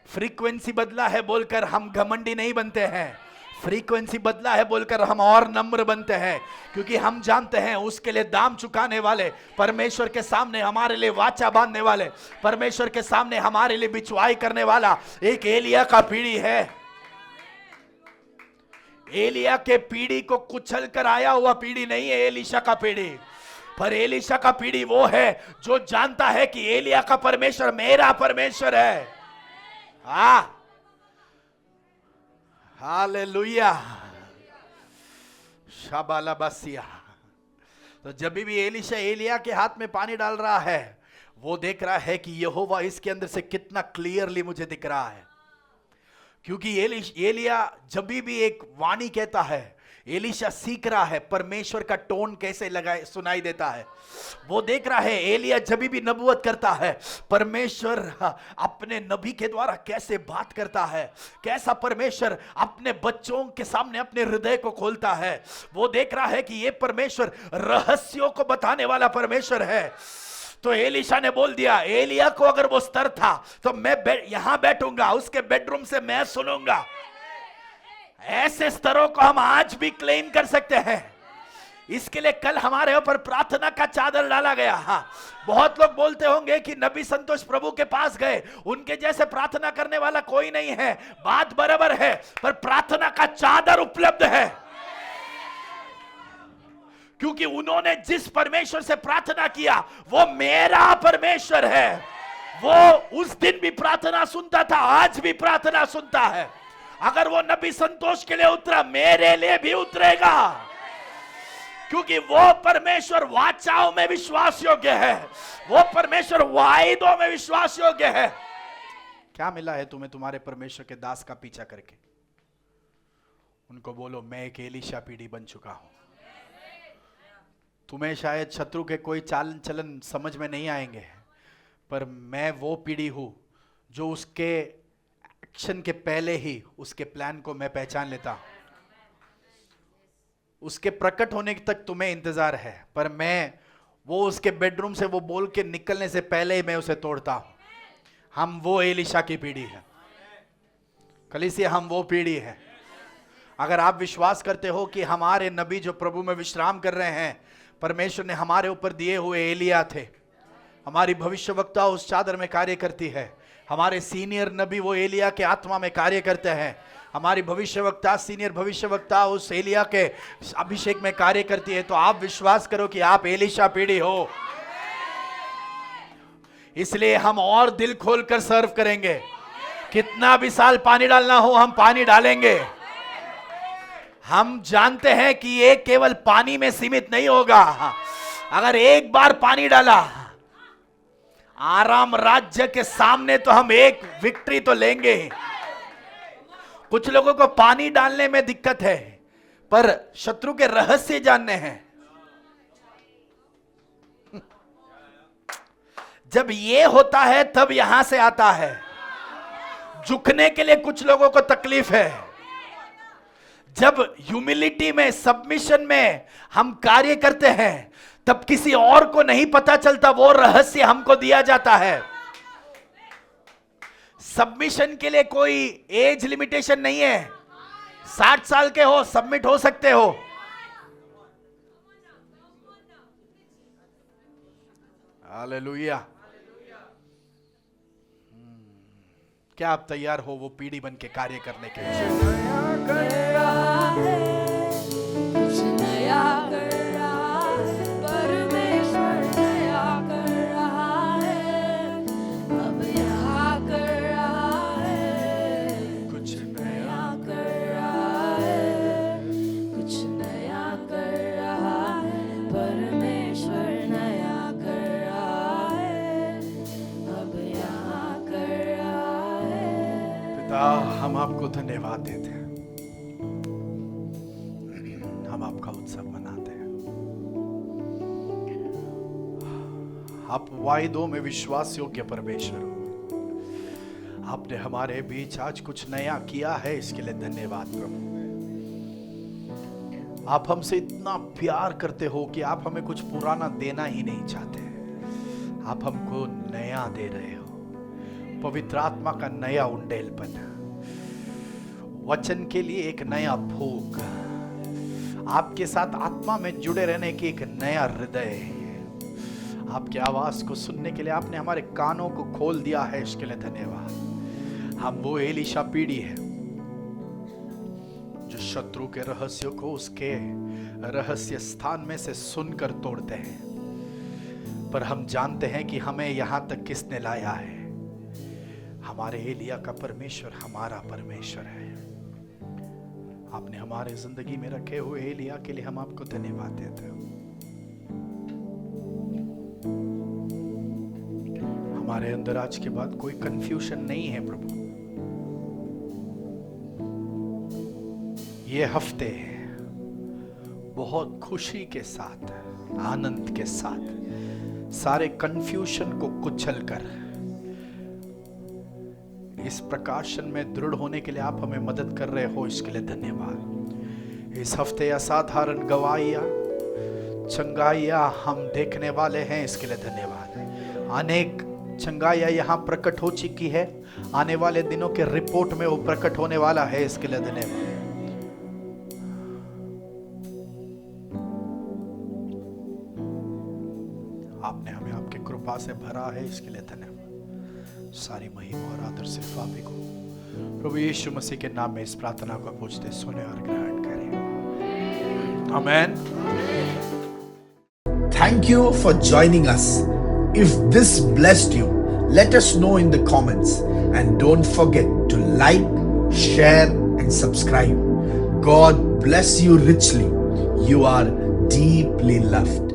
फ्रीक्वेंसी बदला है बोलकर हम घमंडी नहीं बनते हैं, फ्रीक्वेंसी बदला है बोलकर हम और नम्र बनते हैं, क्योंकि हम जानते हैं उसके लिए दाम चुकाने वाले, परमेश्वर के सामने हमारे लिए वाचा बांधने वाले, परमेश्वर के सामने हमारे लिए बिचवाई करने वाला एक एलिया का पीढ़ी है। एलिया के पीढ़ी को कुचल कर आया हुआ पीढ़ी नहीं है एलीशा का पीढ़ी, पर एलीशा का पीढ़ी वो है जो जानता है कि एलिया का परमेश्वर मेरा परमेश्वर है। हालेलुया, शाबाला बसिया। तो जब भी एलीशा एलिया के हाथ में पानी डाल रहा है, वो देख रहा है कि यहोवा इसके अंदर से कितना क्लियरली मुझे दिख रहा है। क्योंकि एलिया जब भी एक वाणी कहता है, एलीशा सीख रहा है परमेश्वर का टोन कैसे लगाए सुनाई देता है। वो देख रहा है एलिया जब भी नबूवत करता है परमेश्वर अपने नबी के द्वारा कैसे बात करता है, कैसा परमेश्वर अपने बच्चों के सामने अपने हृदय को खोलता है। वो देख रहा है कि ये परमेश्वर रहस्यों को बताने वाला परमेश्वर है। तो एलीशा ने बोल दिया, एलिया को अगर वो स्तर था तो मैं यहां बैठूंगा, उसके बेडरूम से मैं सुनूंगा। ऐसे स्तरों को हम आज भी क्लेम कर सकते हैं। इसके लिए कल हमारे ऊपर प्रार्थना का चादर डाला गया। हाँ, बहुत लोग बोलते होंगे कि नबी संतोष प्रभु के पास गए, उनके जैसे प्रार्थना करने वाला कोई नहीं है। बात बराबर है, पर प्रार्थना का चादर उपलब्ध है, क्योंकि उन्होंने जिस परमेश्वर से प्रार्थना किया वो मेरा परमेश्वर है। वो उस दिन भी प्रार्थना सुनता था, आज भी प्रार्थना सुनता है। अगर वो नबी संतोष के लिए उतरा, मेरे लिए भी उतरेगा, क्योंकि वो परमेश्वर वाचाओं में विश्वास योग्य है, वो परमेश्वर वायदों में विश्वास योग्य है। क्या मिला है तुम्हें तुम्हारे परमेश्वर के दास का पीछा करके? उनको बोलो, मैं एक एलीशा पीढ़ी बन चुका हूं। तुम्हें शायद शत्रु के कोई चाल चलन समझ में नहीं आएंगे, पर मैं वो पीढ़ी हूं जो उसके एक्शन के पहले ही उसके प्लान को मैं पहचान लेता हूं। उसके प्रकट होने तक तुम्हें इंतजार है, पर मैं वो उसके बेडरूम से वो बोल के निकलने से पहले ही मैं उसे तोड़ता हूं। हम वो एलीशा की पीढ़ी है कलीसिया, हम वो पीढ़ी है। अगर आप विश्वास करते हो कि हमारे नबी जो प्रभु में विश्राम कर रहे हैं, परमेश्वर ने हमारे ऊपर दिए हुए एलिया थे, हमारी भविष्यवक्ता उस चादर में कार्य करती है, हमारे सीनियर नबी वो एलिया के आत्मा में कार्य करते हैं, हमारी भविष्यवक्ता सीनियर भविष्यवक्ता उस एलिया के अभिषेक में कार्य करती है, तो आप विश्वास करो कि आप एलीशा पीढ़ी हो। इसलिए हम और दिल खोलकर सर्व करेंगे। कितना भी साल पानी डालना हो हम पानी डालेंगे। हम जानते हैं कि ये केवल पानी में सीमित नहीं होगा। अगर एक बार पानी डाला, आराम राज्य के सामने तो हम एक विक्ट्री तो लेंगे। कुछ लोगों को पानी डालने में दिक्कत है, पर शत्रु के रहस्य जानने हैं। जब ये होता है तब यहां से आता है। झुकने के लिए कुछ लोगों को तकलीफ है। जब ह्यूमिलिटी में, सबमिशन में हम कार्य करते हैं, तब किसी और को नहीं पता चलता, वो रहस्य हमको दिया जाता है। सबमिशन के लिए कोई एज लिमिटेशन नहीं है। 60 साल के हो, सबमिट हो सकते हो। हालेलुया। क्या आप तैयार हो वो पीढ़ी बन के कार्य करने के लिए? कर रहा है, कुछ नया कर रहा है, परमेश्वर नया कर रहा है, अब यहाँ कर रहा है, कुछ नया कर रहा है, कुछ नया कर रहा है, परमेश्वर नया कर रहा है, अब यहाँ कर रहा है। पिता, हम आपको धन्यवाद देते हैं। हम आपका उत्सव मनाते हैं। आप वायदों में विश्वास योग्य परमेश्वर हो। आपने हमारे बीच आज कुछ नया किया है, इसके लिए धन्यवाद प्रभु। आप हमसे इतना प्यार करते हो कि आप हमें कुछ पुराना देना ही नहीं चाहते। आप हमको नया दे रहे हो। पवित्र आत्मा का नया उंडेलपन, वचन के लिए एक नया भूख, आपके साथ आत्मा में जुड़े रहने की एक नया हृदय, आपकी आवाज को सुनने के लिए आपने हमारे कानों को खोल दिया है, इसके लिए धन्यवाद। हम वो एलीशा पीढ़ी है जो शत्रु के रहस्यों को उसके रहस्य स्थान में से सुनकर तोड़ते हैं, पर हम जानते हैं कि हमें यहां तक किसने लाया है। हमारे एलिया का परमेश्वर हमारा परमेश्वर है। आपने हमारे जिंदगी में रखे हुए एलिया के लिए हम आपको धन्यवाद देते हैं। हमारे अंदर आज के बाद कोई कंफ्यूजन नहीं है प्रभु। ये हफ्ते बहुत खुशी के साथ, आनंद के साथ सारे कंफ्यूजन को कुचल कर इस प्रकाशन में दृढ़ होने के लिए आप हमें मदद कर रहे हो, इसके लिए धन्यवाद। इस हफ्ते असाधारण गवाहियां, चंगाइयां हम देखने वाले हैं, इसके लिए धन्यवाद। अनेक चंगाइयां यहां प्रकट हो चुकी है, आने वाले दिनों के रिपोर्ट में वो प्रकट होने वाला है, इसके लिए धन्यवाद। आपने हमें आपकी कृपा से भरा है, इसके लिए धन्यवाद। सारी महिमा और आदर सिर्फ आप ही को। प्रभु यीशु मसीह के नाम में इस प्रार्थना को पूछते, सुने और ग्रहण करें। आमेन। Thank you for joining us. If this blessed you, let us know in the comments, and don't forget to like, share and subscribe. God bless you richly. You are deeply loved.